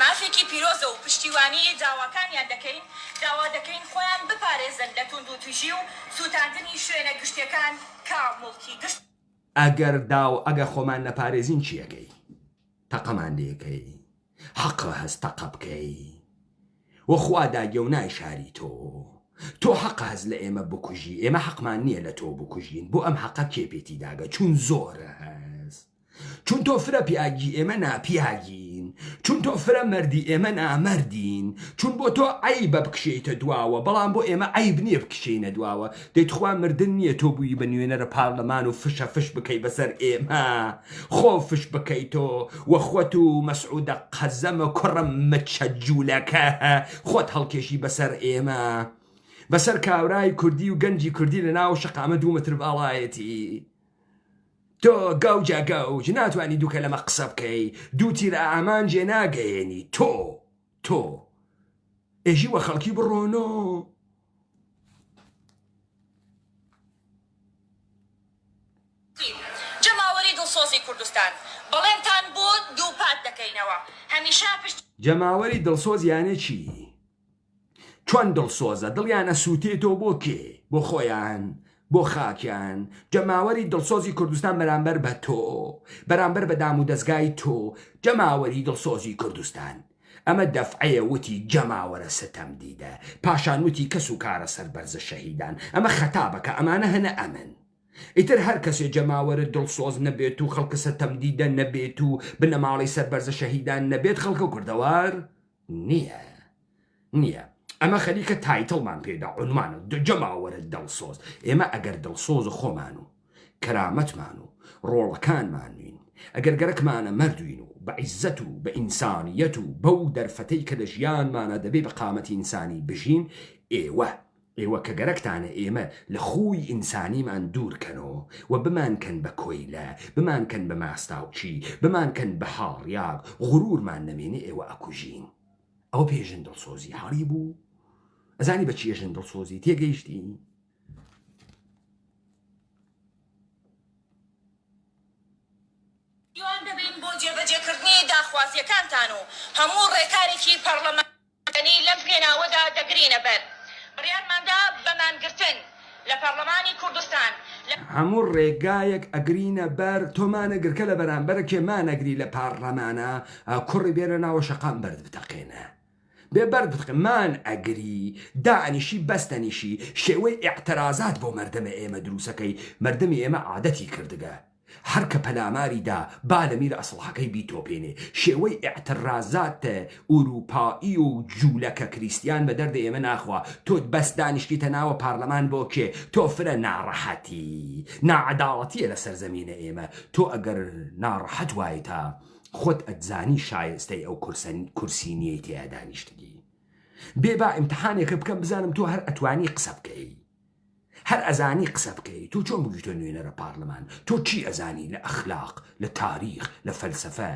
مافێکی پیرۆزە و پشتیوانی داواکانیان دەکەین داوا دەکەین خۆیان بپارێزن لە توند و توژی و سوتاندنی شوێنە گشتەکان کامڵکی گشت ئەگە خۆمان نەپارێزین چیەکەی تەقەمان لێەکەی حەقە هەست تەقە بکەی وەخوا داگەونای شاری تۆ حەقە هەز لە ئێمە بکوژی ئێمە حەقمان نییە لە تۆ بکوژین بۆ ئەم حەقە کێپێتی داگە چون زۆرە هەست چون تۆ فرە پیاگی ئێمە ناپیاگین چون تۆ فرە مەردی ئێمە نامەردین چون بۆ تۆ عیبە بکشێتە دواوە بەڵام بۆ ئێمە عیب نییە بکشێنە دواوە دەیتخوا مردن نییە تۆ بووی بە نوێنەرە پارلەمان و فشە فش بکەی بەسەر ئێمە خۆ فش بکەی تۆ وەخوەت و مەسعودە قەزەمە کوڕم مچە جوولەکە خۆت هەڵکێشی بەسەر ئێمە بەسەر کاورای کوردی و گەنجی کوردی لە ناو شەقامە 2 متر باڵایەتی تۆ گەوجە گەوج ناتوانانی دووکە لەمە قسە بکەی دووتی لە ئامانجێ ناگەیەنی تۆ ئێژی وە خەڵکی بڕۆنۆ جەماوەری دڵسۆزی کوردستان بەڵێنتان بۆ دووپات دەکەینەوە هەمیشە پشت جەماوەری دڵسۆز یانە چی؟ چۆن دڵسۆزە دڵیانە سووتێتەوە بۆ کێ؟ بۆ خۆیان بۆ خاکیان جەماوەری دڵسۆزی کوردستان بەرامبەر بە تۆ بەرامبەر بە دام و دەستگای تۆ جەماوەری دڵسۆزی کوردستان ئەمە دەفعەیە وتی جەماوەرە ستەم دیدە پاشان وتی کەس و کارە سەربەرزە شەهیدان ئەمە خەتابەکە ئەمانە هەنە ئەمن ئیتر هەر کەسێ جەماوەرە دڵسۆز نەبێت و خەڵکە ستەم دیدە نەبێت و بنەماڵی سەربەرزە شەهیدان نەبێت خەڵکە کوردەوار نییە ئەمە خەریکە تایتڵمان پێدا عنوانە جەماوەرە دڵسۆز ئێمە ئەگەر دڵسۆز خۆمان و کەرامەتمان و ڕۆڵەکانمان نوین ئەگەر گەرەکمانە مەردوین و بە عیزەت و بە ئینسانیەت و بەو دەرفەتەی کە لە ژیانمانە دەبێ بە قامەتی ئینسانی بژین ئێوە کە گەرەکتانە ئێمە لە خوی ئینسانیمان دوورکەنەوە و بمانکەن بە کۆیلە بمانکەن بە ماستاوچی بمانکەن بە حاڵیاق غرورمان نەمێنێ ئێوە ئەکوژین ئەو پێژن دڵسۆزی هەڵی بوو ئەزانی بە چیەژن دڵسۆزی تێگەیشتی یوان دەبین بۆ جێبەجێکردنی داخوازیەکانتان و هەموو ڕێکارێکی پەرلەمانی لەم پێناوەدا دەگرینە بەر بڕیارماندا بەمانگرتن لە پەرلەمانی کوردستان هەموو ڕێگایەک ئەگرینە بەر تۆمانەگرکە لە بەرامبەرە کێمانەگری لە پارلەمانە کوڕی بێرە ناوە شەقام بەرد بتەقێنە بێ بەرد بتقمان ئەگری دانیشی بەستەنیشی شێوەی ئیعترازات بۆ مەردەمە ئێمە دروسەکەی مەردەمی ئێمە عادەتی کردگە هەر کە پەلاماریدا با لە میرە ئەسڵحەکەی بیتۆپێنێ شێوەی ئیعترازاتە ئوروپایی و جوولەکە کریسیان بە دەردە ئێمە ناخوا تۆت بەس دانیشتیتە ناوە پارلەمان بۆ کێ تۆ فرە ناڕەحەتی ناعەداڵەتیە لە سەرزەمینە ئێمە تۆ ئەگەر ناڕەحەت وایە خۆت ئەتزانی شایستەی ئەو کورسینیەی تێیا دانیشتگی بێ با ئیمتحانێکە بکەم بزانم تۆ هەر ئەتوانی قسە بکەی هەر ئەزانی قسە بکەی تۆ چۆن بگیتۆ نوێنەرە پارلەمان تۆ چی ئەزانی لە ئەخلاق لە تاریخ لە فەلسەفە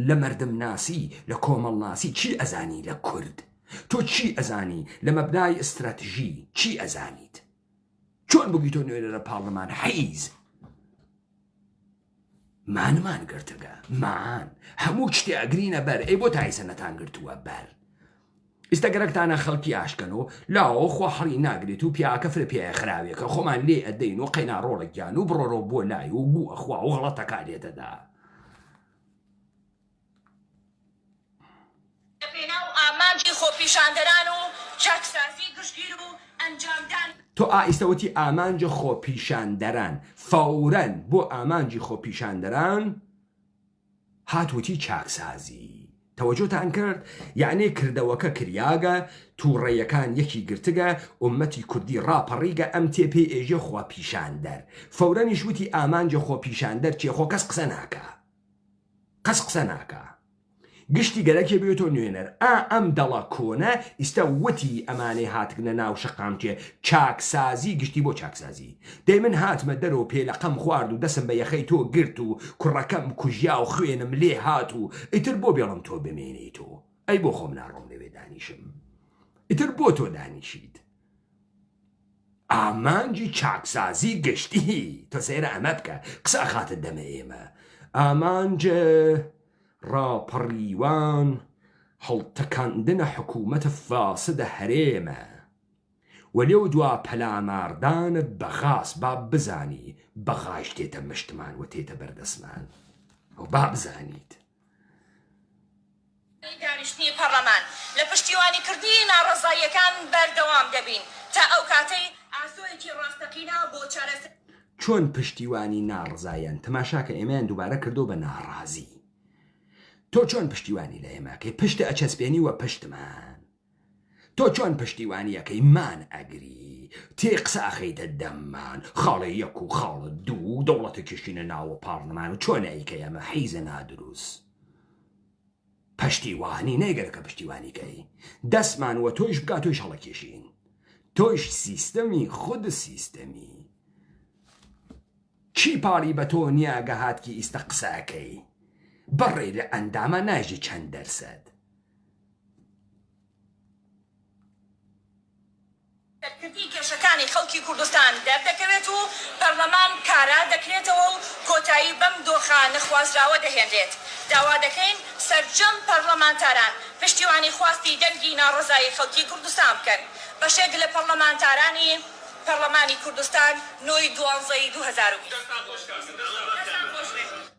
لە مەردم ناسی لە کۆمەڵ ناسی چی ئەزانی لە کورد تۆ چی ئەزانی لە مەبنای ئستراتژی چی ئەزانیت چۆن بگیتۆ نوێنەرە پارلەمان حیز مانمان گرتگە مان هەموو شتێ ئەگرینە بەر ئەی بۆ تایسەنەتان گرتووە بەر ئێستا گەرەکتانە خەڵکی ئاشکەنەوە لاوە خۆ حەڵی ناگرێت و پیاکە فرە پێیە خراوێکە خۆمان لێ ئەدەین و قەینا ڕۆڵێکیان و بڕۆ بۆ لای و بوو ئەخوا و غەڵەتەکە لێدەدا پێناو ئامانجی خۆپیشاندەران و چاکسازی گشتگیر و ئەنجامدان تۆ ئائیستەوەتی ئامانجە خۆپیشاندەران فەورەن بۆ ئامانجی خۆپیشاندەران هاتووەتی چاکسازی تەوەجۆتان کرد یعنی کردەوەکە کریاگە تووڕێیەکان یەکی گرتگە ئومەتی کوردی ڕاپەڕیگە ئەم تێپێ ئێژە خوا پیشاندەر فەورەنیش وتی ئامانجە خۆ پیشاندەر چێخۆ کەس قسە ناکە قەس قسە ناکە گشتی گەلەکێ بێتۆ نوێنەر ئەم دەڵە کۆنە ئیستا وتی ئەمانەی هاتگنە ناو شەقامچێ چاکسازی گشتی بۆ چاکسازی دەی من هاتمە دەرەوە پێلەقەم خوارد و دەسم بە یەخەی تۆ گرت و کوڕەکەم کوژیا و خوێنم لێ هات و ئیتر بۆ بێڵم تۆ بمێنەی تۆ ئەی بۆ خۆم ناڕۆم لەوێ دانیشم ئیتر بۆ تۆ دانیشید ئامانجی چاکسازی گشتی تۆ سێرە ئەمە بکە قسە خاتت دەمە ئێمە ئامانجە ڕاپەڕیوان هەڵتەکاندنە حکوومەتە فاسدە هەرێمە وەلێو دوا پەلاماردانت بەغاس با بزانی بەغاش تێتە مشتمان و تێتە بەردەسمان و با بزانیت دانیشتنی پەرلەمان لە پشتیوانی کردنی ناڕەزاییەکان بەردەوام دەبین تا ئەو کاتەی ئاسۆیەکی ڕاستەقینە بۆ چارەسەر چۆن پشتیوانی ناڕزایەن تەماشاکە ئێمەیان دووبارە کردو بە ناڕازی تۆ چۆن پشتیوانی لە ئێمەکەی پشتە ئەچەسپێنی وە پشتمان تۆ چۆن پشتیوانیەکەی مان ئەگری تێ قسە ئەخەیتە دەممان خاڵە یەک و خاڵە دوو دەوڵەتە کێشینە ناوە پاڕلەمان و چۆن ئەیکە ئەمە حیزە نادروست پشتیوانی نەیگەرەکە پشتیوانیکەی دەستمان وە تۆیش بگات تۆیش هەڵەکێشین تۆیش سیستەمی خود سیستەمی چی پاڵی بە تۆ نیاگە هاتکی ئیستە قسەکەی بەڕێ لە ئەندامە ناژی چەند دەرسەد دەرکردی کێشەکانی خەڵکی کوردستان دەردەکەوێت و پەرلەمان کارا دەکرێتەوە و کۆتایی بەم دۆخە نەخوازراوە دەهێنرێت داوا دەکەین سەرجەم پەرلەمانتاران پشتیوانی خواستی دەنگی ناڕزایی خەڵکی کوردستان بکەن بەشێک لە پەرلەمانتارانی پەرلەمانی کوردستان نۆی 12/2020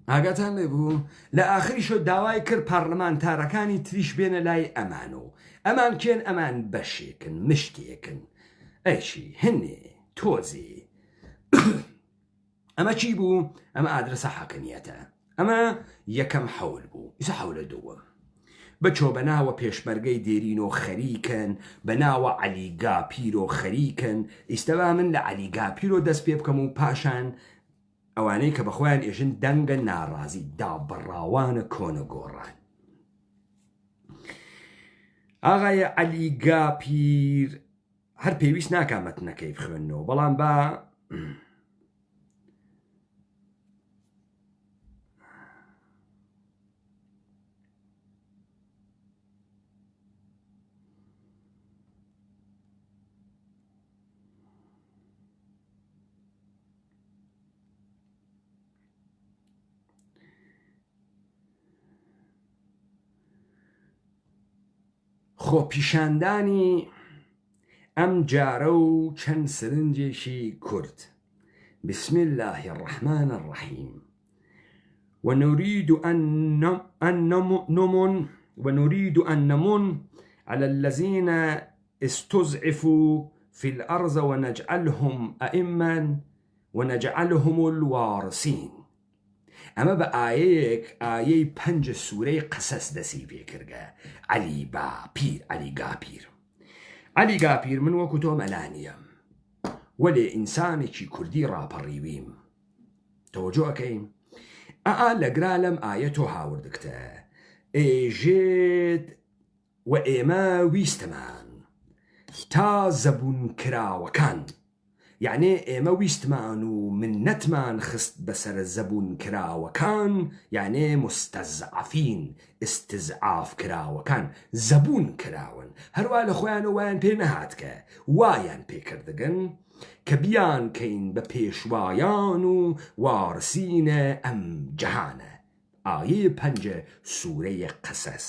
ئاگاتان لێبوو لە ئاخریشۆ داوای کرد پارلەمانتارەکانی تریش بێنە لای ئەمان و ئەمان کێن ئەمان بەشێکن مشتێکن ئەیچی هەنێ تۆزی ئەمە چی بوو ئەمە ئادرسە حاکمیەتە ئەمە یەکەم حەول بوو ئیسە حەولە دووەم بچۆ بەناوە پێشمەرگەی دێرین و خەریکن بەناوە عەلیگاپیر و خەریکن ئیستەوا من لە عەلیگاپیر و دەست پێ بکەم و پاشان ئەوانەی کە بەخۆیان ئێژن دەنگە ناڕازی دابڕاوانە کۆنە گۆڕان ئاغایە عەلیگاپیر هەر پێویست ناکامەتنەکەی بخوێنەوە بەڵام با خۆپیشاندانی ئەم جارە و چەند سرنجێکی کورد بسم الله الرحمن الرحيم ونريد أن نمن على الذين استضعفوا في الأرض ونجعلهم أئمة ونجعلهم الوارثين ئەمە بە ئایەیەک ئایەی 5 سوورەی قەسەس دەسی پێکردە عەلیگاپیر من وەکو تۆ مەلانیم وەلێ ئینسانێکی کوردی ڕاپەڕیویم تەوەجۆ ئەکەین لەگرا لەم ئایە تۆ هاوردکتە ئێژێت و ئێمە ویستمان تا زەبوون کراوەکان یعنی ئێمە ویستمان و منەتمان خست بەسەر زەبوون کراوەکان یعنی مستەزعەفین استزعاف کراوەکان زەبوون کراون هەروە لە خۆیان و وایان پێ نەهاتکە وایان پێکردگەن کە بیان کەین بە پێشوایان و وارسینە ئەم جەهانە ئایە 5 سوورەی قەسەس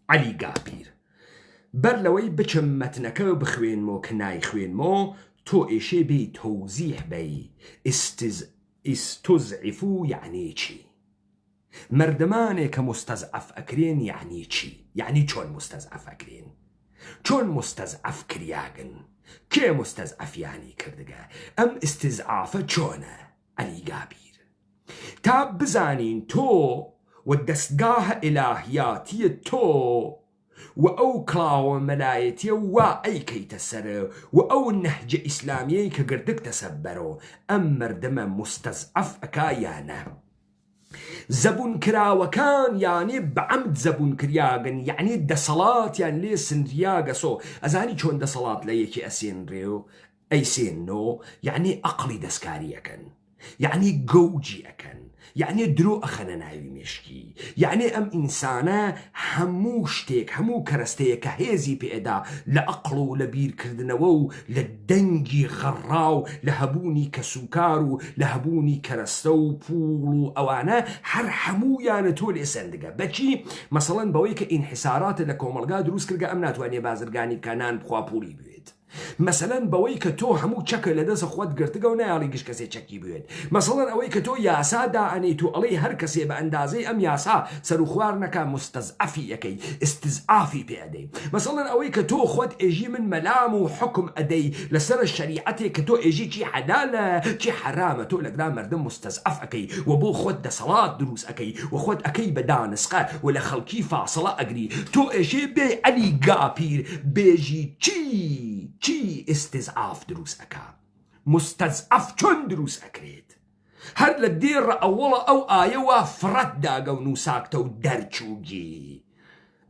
عەلیگاپیر بەر لەوەی بچم مەتنەکە بخوێنمەوە کە نایخوێنمەوە تۆ ئێشێ بێ تەوزیح بەی ئیستوزعیفو یعنی چی مردمانێک کە مستەزعەف ئەکرێن یعنی چی یعنی چۆن مستەزعەف ئەکرێن چۆن مستەزعەف کریاگن کێ مستەزعەفیانی کردگە ئەم ئیستزعافە چۆنە عەلیگاپیر تا بزانین تۆ والدستگاه إلهياتي تو وأو كلاو ملايتي وأي كي تسر وأو النهج إسلامي كقردك تسبرو أمر دم مستضعف أكايانا زبون كراوكان يعني بعمد زبون كرياغن يعني دصلات يعني لي سنرياغا سو أزاني شون دصلات ليكي أسين ريو أي سينو يعني أقلي دسكاري أكن يعني جوجي أكن يعني درو أخنا ناوي مشكي يعني أم إنسانة همو شتيك همو كرستيك هيزي بإدا لأقلو لبير كردنوو لدنجي غراو لهبوني كسوكارو لهبوني كرستو بولو أوانا هر همو يعني تولي سندقة بچي مثلا بويك انحسارات لكوملغا دروس كرغا أمنات واني بازرگاني كانان بخوا بولي بيت مثلا بەوەی کە تۆ هەموو چەکە لە دەست خۆت گرتگە و نایاڵی گشت کەسێ چەکی بوێت مثلا ئەوەی کە تۆ یاسا دائەنیت و ئەڵێی هەر کەسێ بە ئەندازەی ئەم یاسا سەر و خوار نەکا مستەزعەفی ئەەکەی استزعافی پێ ئەدەی مثلا ئەوەی کە تۆ خۆت ئێژی من مەلام و حکم ئەدەی لەسەر شەریعەتێک کە تۆ ئێژی چی حەلالە چی حرامە تۆ لەگرا مردم مستەزعەف ئەەکەی و بۆ خۆت دەسەڵات دروست ئەەکەی و خۆت ئەەکەی بە دانسقە و لە خەڵکی فاسڵە ئەگری تۆ ئێژێ بێ عەلی گاپیر بێژی چی استزعاف دروس أكا مستزعف چون دروس أكريت هر لدير أولا أو آيوا فرد داقو نوساكتو درچوجي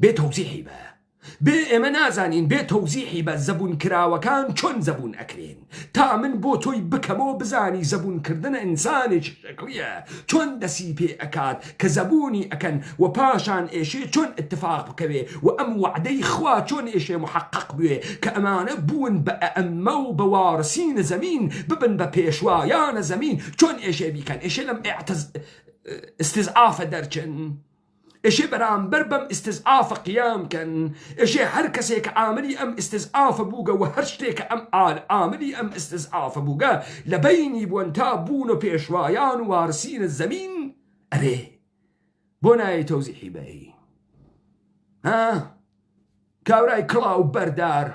بي توزيحي با بي امنازانين بي توزيحي با زبون كراوكان چون زبون أكرين تا من بو توي بكمو بزاني زبون كردن إنساني شكلية چون دسي بي أكاد كزبوني أكن وباشان إيشي چون اتفاق بكوي وأم وعدي خوا چون إيشي محقق بوي كأمانة بون بأمو بوارسين زمين ببن بپيشوايان زمين چون إيشي بيكن إيشي لم استزعاف درچن إشي برامبر بم استزعاف قيام كان إشي هر كسيك عاملي أم استزعاف بوغا وهرشتيك أم عاملي أم استزعاف بوغا لبيني بوانتا بونو بيشوايان وارسين الزمين أري بوناي توزيحي باي ها كاوراي كلاو بردار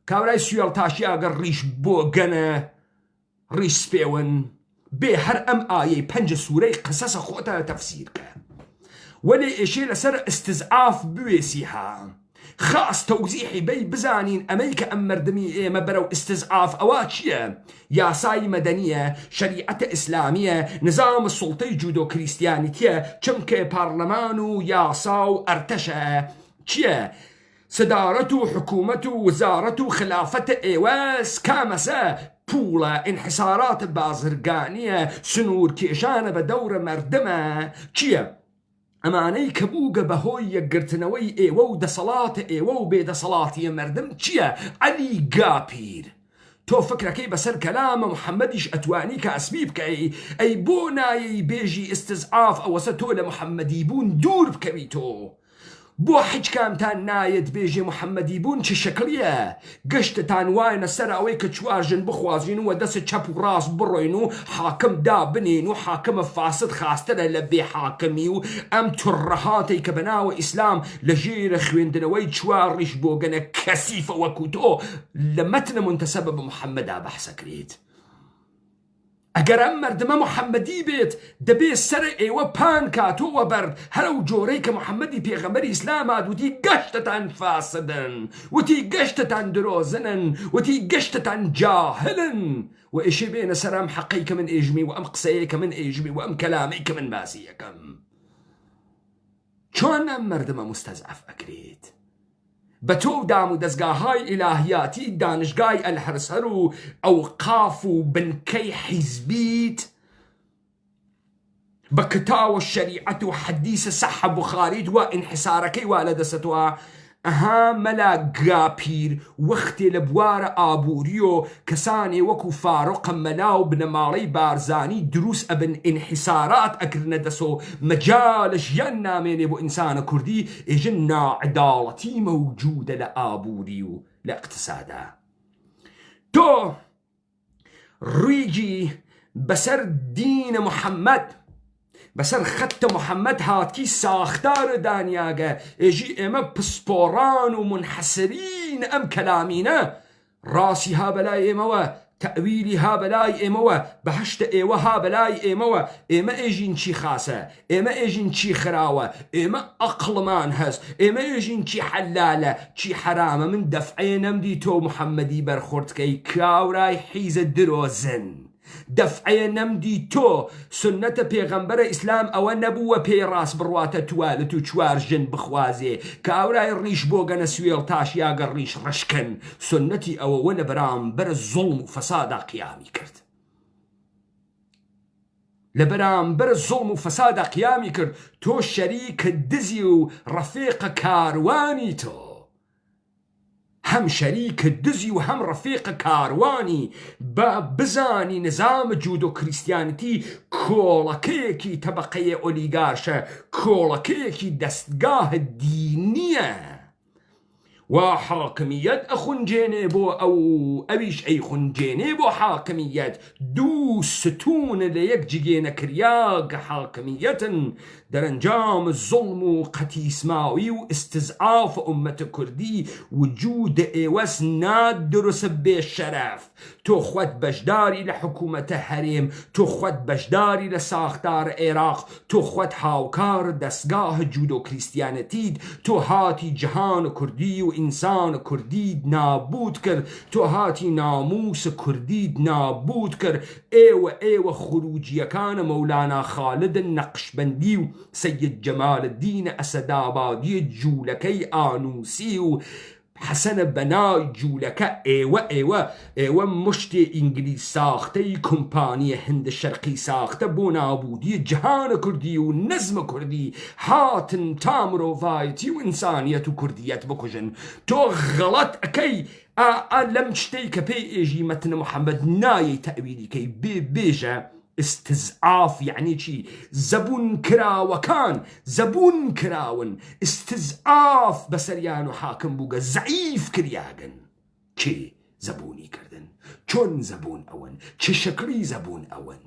كاوراي سيال تاشياغر ريش بوغنا ريش سبيون بي هر أم آيه پنج سوري قصص خوتا تفسير كان ولي إشي لسر استزعاف بويسيها خاص توزيحي بي بزانين أمريكا أم مردمي إيه مبرو استزعاف أواتشيا ياساي مدنية شريعة إسلامية نظام السلطي جودو كريستيانيتيا چمك بارلمانو ياساو ارتشا چيا صدارتو حكومتو وزارتو خلافة إيواس كامسا بولا انحسارات بازرگانية سنور كيشان بدور مردمة چيا ئەمانەی کە بووگە بەهۆی یەکگرتنەوەی ئێوە و دەسەڵاتە ئێوە و بێدەسەڵاتیە مردم چییە؟ عەلی گاپیر تۆ فکرەکەی بەسەر کەلامە محەممەدیش ئەتوانی کە ئەسبی بکەی ئەی بۆ نایەی بێژی استزعاف ئەوەسە تۆ لە محەممەدی بوون دوور بکەوی تۆ بۆ حج کامتان نایەت بێژێ محەممەدی بوون چ شکلیە گەشتتان وایە سەر ئەوەی کە چوارژن بخوازین و دەست چەپ و ڕاست بڕۆین و حاکم دابنین و حاکمە فاسد خاسترە لە بێ حاکمی و ئەم توڕەهاتەی کە بەناوە ئیسلام لە ژێرە خوێندنەوەی چوار ڕیش بۆگەنە کەسیفە وەکو تۆ لە مەتنە منتەسەبە بە محەممەدا بەحسەکرێت ئەگەر ئەم مردمە محەممەدی بێت دەبێت سەر ئێوە پان کاتۆوە بەرد هەرو جۆرەی کە محەممەدی پێغەمبەری ئیسلامات وتی گەشتتان فاسدن وتی گەشتتان درۆزنن وتی گەشتتان جاهلن و ئێشێ بێنە سەر ئەم حەقەی کە من ئێژمی و ئەم قسەیە کە من ئێژمی و ئەم کەلامەی کە من باسی یەکەم چۆن ئەم مردمە مستەزعەف ئەکرێت بتو دامو دزگاهاي إلهياتي دانشگاي الحرسرو أوقافو بنكي حزبيت بكتاو الشريعة حديث صح بخاري دوا انحساركي والدستوا أها ملا غابير وقت لبوار آبوريو كساني وكو فاروق ملاو بنمالي بارزاني دروس ابن انحسارات أكرن دسو مجالش ينامين بو إنسان كردي إجنا عدالتي موجودة لآبوريو لاقتصادا تو ريجي بسر دين محمد بسر خط محمد هاتكي ساختار دانياغا اجي اما بسبوران ومنحسرين ام كلامينا راسي ها بلاي اما تەویلی ها بەلای ئێمەوە بەهشتە ئێوە ها بەلای ئێمەوە ئێمە ئێژین چی خاسە ئێمە ئێژین چی خراوە ئێمە ئەقڵمان هەست ئێمە ئێژین چی حەلالە چی حرامە من دەفعێ نەمدی تۆ محەممەدی بەرخوردکەی کاورای حیزە درۆزن دەفعەیە نەمدی تۆ سنەتە پێغەمبەرە ئیسلام ئەوە نەبووە پێی ڕاست بڕواتە توالت و چوار ژن بخوازێ کە ئاورای ڕیش بۆ گەنە سوێڵ تاش یاگە ڕیش ڕشکن سنەتی ئەوەوە لە بەرامبەر زوڵم و فەسادا قیامی کرد لە بەرامبەر زوڵم و فەسادا قیامی کرد تۆ شەریکە دزی و ڕەفیقە کاروانی تۆ هەم شەریکە دزی و هەم ڕەفیقە کاروانی بە بزانی نظام جودۆ کریسیانیتی کۆڵەکەیەکی تەبەقەیە ئۆلیگارشە کۆڵەکەیەکی دەستگاه دینیە و حاکمیت ئەخونجێنێ بۆ ئەویش ئەیخونجێنێ بۆ حاکمیت دوو ستون لە یەک جگێنەکریا کە حاکمیەتن دەرەنجام زوڵم و قەتیسماوی و استزعاف ئومەتە کوردی وجود ئێوەس نادروسە بێشەرەف تۆ خۆت بەشداری لە حکوومەتە هەرێم تۆ خۆت بەشداری لە ساختار عێراق تۆ خۆت هاوکار دەستگاه جودۆ کریسیانەتیت تۆ هاتی جیهان کوردی و ئینسان کوردیت نابود کرد تۆ هاتی ناموس کوردیت نابود کرد ئێوە خروجیەکانە مەولانا خالد نەقشبەندی و سەید جەمال الدین ئەسەدابادی جوولەکەی ئانوسی و حەسەنە بەنای جوولەکە ئێوە مشتێ ئینگلیز ساختەی کۆمپانیە هند شەرقی ساختە بۆ نابودی جیهانە کوردی و نەزمە کوردی هاتن تا مرۆڤایەتی و ئینسانیەت و کوردیەت بکوژن تۆ غەڵەت ئەەکەی لەم شتەی کە پێی ئێژی مەتنە محەممەد نایەی تەویلیکەی بێژە استزعاف یعنی چی زەبون کراوەکان زەبون کراون استزعاف بەسەریان و حاکم بووگە زەعیف کریاگەن کێ زەبونی کردن چۆن زەبون ئەوەن چه شکلی زەبون ئەوەن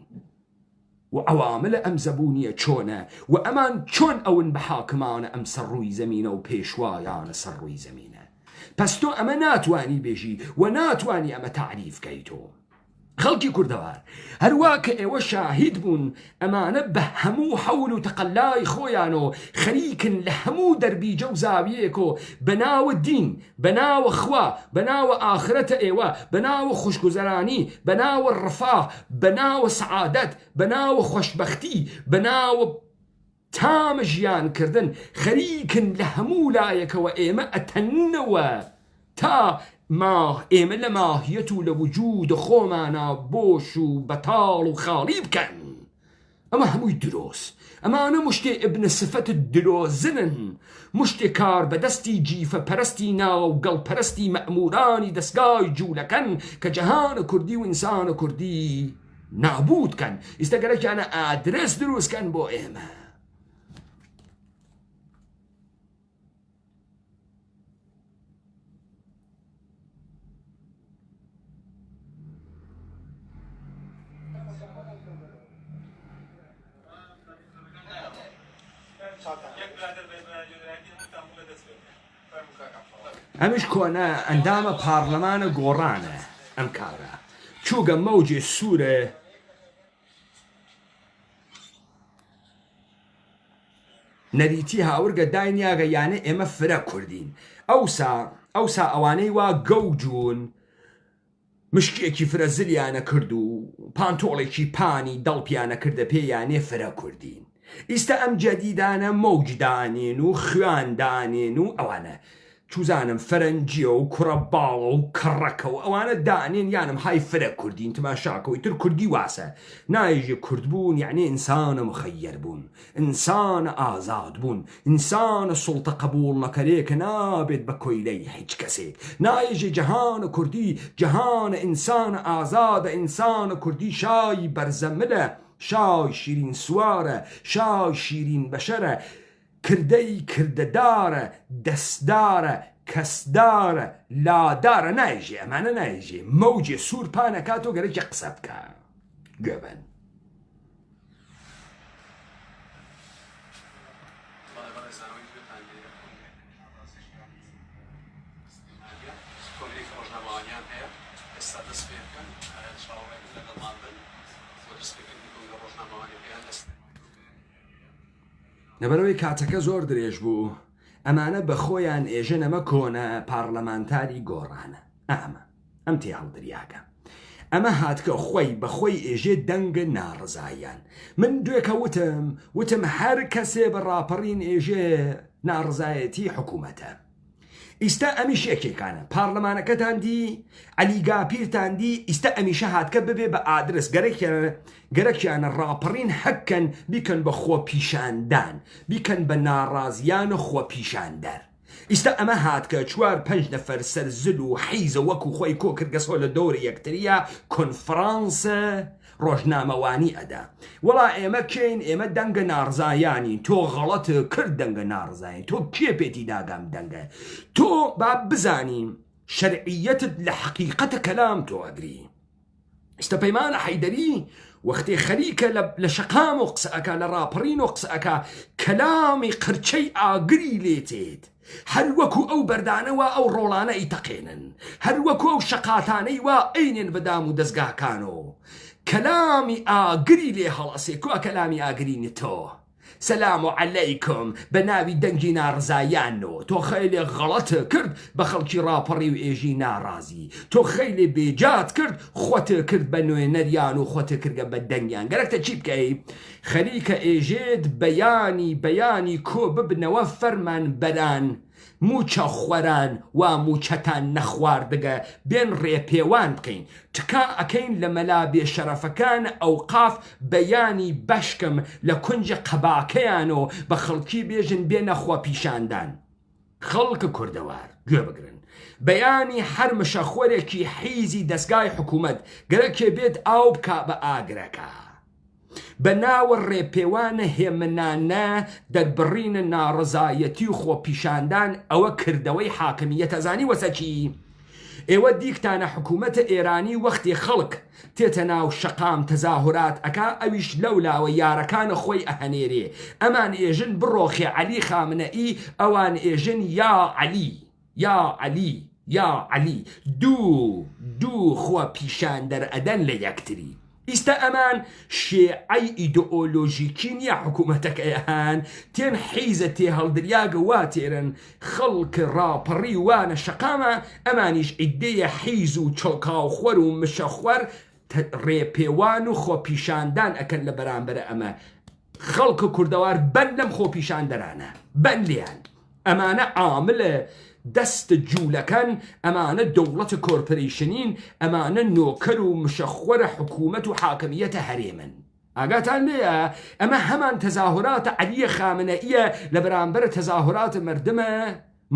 و عوامل ئەم زەبونیە چۆنە و ئەمان چۆن ئەون بە حاکمانە ئەم سەرڕووی زەمینە و پێشوایانە سەرڕووی زەمینە پس تۆ ئەمە ناتوانی بێژی و ناتوانی ئەمە تعریفکەیتۆ خەڵکی کوردەوار هەروە کە ئێوە شاهید بوون ئەمانە بە هەموو حەول و تەقەلای خۆیان و خەریکن لە هەموو دەربیجە و زاویەیەک و بەناوە دین بەناوە خوا بەناوە ئاخرەتە ئێوە بەناوە خوشگوزەرانی بەناوە ڕەفاه بەناوە سەعادەت بەناوە خۆشبەختی بەناوە تامە ژیانکردن خەریکن لە هەموو لایەکەوە ئێمە ئەتەنەوە تا ماه ئێمە لە ماهیەت و لە وجود خۆمانە بۆش و بەتاڵ و خاڵی بکەن ئەمە هەمووی دروست ئەمانە مشتێ ئبنە سفەت درۆزنن مشتێ کار بەدەستی جیفە پەرستی ناو گەڵپەرستی مەئمورانی دەستگای جوولەکەن کە جەهانە کوردی و ئینسانە کوردی نابودکەن ئیستەگەرەکیانە ئادرس دروستکەن بۆ ئێمە ئەمیش کۆنە ئەندامە پارلەمانە گۆڕانە ئەم کارە چووگە مەوجێ سوورە نەریتی هاورگە داینیاگە یانە ئێمە فرە کوردین ئەوسا ئەوانەی وا گەوجون مشکێکی فرە زلیانە کرد و پانتۆڵێکی پانی دڵپیانە کردە پێیانێ فرە کوردین ئیستا ئەم جەدیدانە مەوجدانین و خوێندانین و ئەوانە چوزانم فەرەنجیە و کوڕە باڵە و کڕەکە و ئەوانە دانێن یانم های فرە کوردین تماشاکەوەی تر کوردی واسە نایژێ کورد بوون یعنی ئینسانە مخەیر بوون ئینسانە ئازاد بوون ئینسانە سوڵتە قبول نەکەرێ کە نابێت بە کۆیلەی هیچ کەسێک نایژێ جەهانە کوردی جەهانە ئینسانە ئازادە ئینسانە کوردی شای بەرزەملە شای شیرین سوارە شای شیرین بەشەرە کردەی کردەدارە دەستدارە کەسدارە لادارە نایژێ ئەمانە نایژێ مەوجێ سوور پانەکات و گەرەکی قسە بکە گوێبن لەبەرەوەی کاتەکە زۆر درێژ بوو ئەمانە بە خۆیان ئێژە نەمە کۆنە پارلەمانتاری گۆڕانە ئەم تێ هەڵدریاکە ئەمە هاتکە خۆی بەخۆی ئێژێ دەنگە ناڕزاییان من دوێکە وتم هەر کەسێ بە ڕاپەڕین ئێژێ ناڕزایەتی حکوومەتە ئیستا ئەمیش یەکێکانە پارلەمانەکەتان دی ئەلیگاپیرتان دی ئیستا ئەمیشە هاتکە ببێ بە ئادرس گەرەکیانە ڕاپەڕین حەکەن بیکەن بە خۆ پیشاندان بیکەن بە ناڕازیان و خۆ پیشاندەر ئیستا ئەمە هاتکە 4-5 نەفەر سەرزل و حیزە وەکو خۆی کۆکردگەسۆ لە دەوری یەکتریە کۆنفرانسە ڕۆژنامەوانی ئەدا وەڵا ئێمە کەین ئێمە دەنگە ناڕزایانی تۆ غەڵەت کرد دەنگە ناڕزایین تۆ کێ پێتی داگام دەنگە تۆ با بزانیم شەرعیەتت لە حەقیقەتە کەلام تۆ ئەگری ئیستا پەیمانە حەیدەری وەختێ خەریکە لە شەقام و قسەکە لە ڕاپەڕین و قسەکە کەلامی قرچەی ئاگری لێتێت هەر وەکو ئەو بەردانەوە ئەو ڕۆڵانە ئیتەقێنن هەر وەکو ئەو شەقاتانەی وا ئەینێن بەدام و دەستگاکانۆ کەلامی ئاگری لێ هەڵەسێ کوا کەلامی ئاگرینی تۆ سەلام عەلەیکم بە ناوی دەنگی ناڕزایانەوە تۆ خەیلێ غەڵەتە کرد بە خەڵکی ڕاپەڕی و ئێژی ناڕازی تۆ خەیلێ بێجات کرد خۆتە کرد بە نوێنەریان و خۆتە کردگە بە دەنگیان گەرەکتە چی بکەی خەریکە ئێژێت بەیانی کۆ ببنەوە فەرمان بەران موچە خۆران وا موچەتان نەخواردگە بێن ڕێپێوان بکەین تکا ئەکەین لە مەلا بێشەرەفەکان ئەوقاف بەیانی بەشکم لە کونجە قەباکەیان و بە خەڵکی بێژن بێنە خۆ پیشاندان خەڵکە کوردەوار گوێ بگرن بەیانی هەر مشەخۆرێکی حیزی دەستگای حکوومەت گەرەکێ بێت ئاو بکا بە ئاگرەکە بە ناوە ڕێپێوانە هێمنانە دەربڕینە ناڕزایەتی و خۆپیشاندان ئەوە کردەوەی حاکمیەتە زانی وەسەچی ئێوە دیکتانە حکوومەتە ئێرانی وەختی خەڵک تێتە ناو شەقام تەزاهورات ئەکا ئەویش لەولاوە یارەکانە خۆی ئەهەنێرێ ئەمان ئێژن بڕۆخێ عەلی خامنەئی ئەوان ئێژن یا عەلی دوو خۆ پیشاندەر ئەدەن لە یەکتری ئیستا ئەمان شێعەی ئیدئۆلۆژیکی نیە حکوومەتەکەیان تێن حیزە تێ هەڵدریاگە وا تێرن خەڵک ڕاپەڕی وانە شەقامە ئەمانیش ئیدەیە حیز و چڵقاوخۆر و مشەخوەر ڕێپێوان و خۆپیشاندان ئەکەن لە بەرامبەرە ئەمە خەڵکە کوردەوار بەن لەم خۆپیشاندەرانە بەن لێیان ئەمانە عاملە دەست جوولەکەن ئەمانە دەوڵەتە کۆرپۆریشنین ئەمانە نۆکەر و مشەخوەرە حکوومەت و حاکمیەتە هەرێمن ئاگاتان لێیە ئەمە هەمان تەزاهوراتە عەلیە خامنەئیە لە بەرامبەر تەزاهوراتە مردمە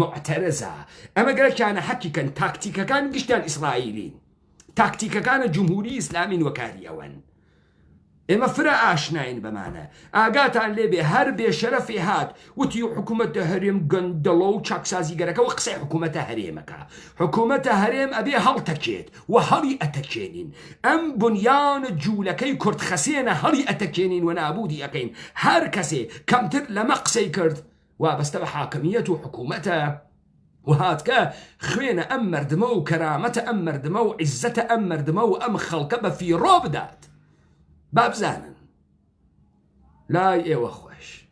معتەرزە ئەمە گەرەکیانە حەقیقەن تاکتیکەکان گشتیان ئیسرائیلین تاکتیکەکانە جمهوری ئیسلامین وەکاریەوەن ئێمە فرە ئاشناین بەمانە ئاگاتان لێبێ هەر بێشەرەفی هات وتی حکوومەتە هەرێم گەندەڵە و چاکسازیگەرەکە و قسەی حکوومەتە هەرێمەکە حکوومەتە هەرێم ئەبێ هەڵتەکێت و هەڵی ئەتەکێنین ئەم بنیانە جوولەکەی کورتخەسێنە هەڵی ئەتەکێنین و نابودی ئەەکەین هەر کەسێ کەمتر لەمە قسەی کرد وابەستە بە حاکمیەت و حکوومەتە وهاتکە خوێنە ئەم مردمە و کەرامەتە ئەم مردمە و عیزەتە ئەم مردمە و ئەم خەڵکە بە فیڕۆ بدات بابزانن لای ئێوە خۆش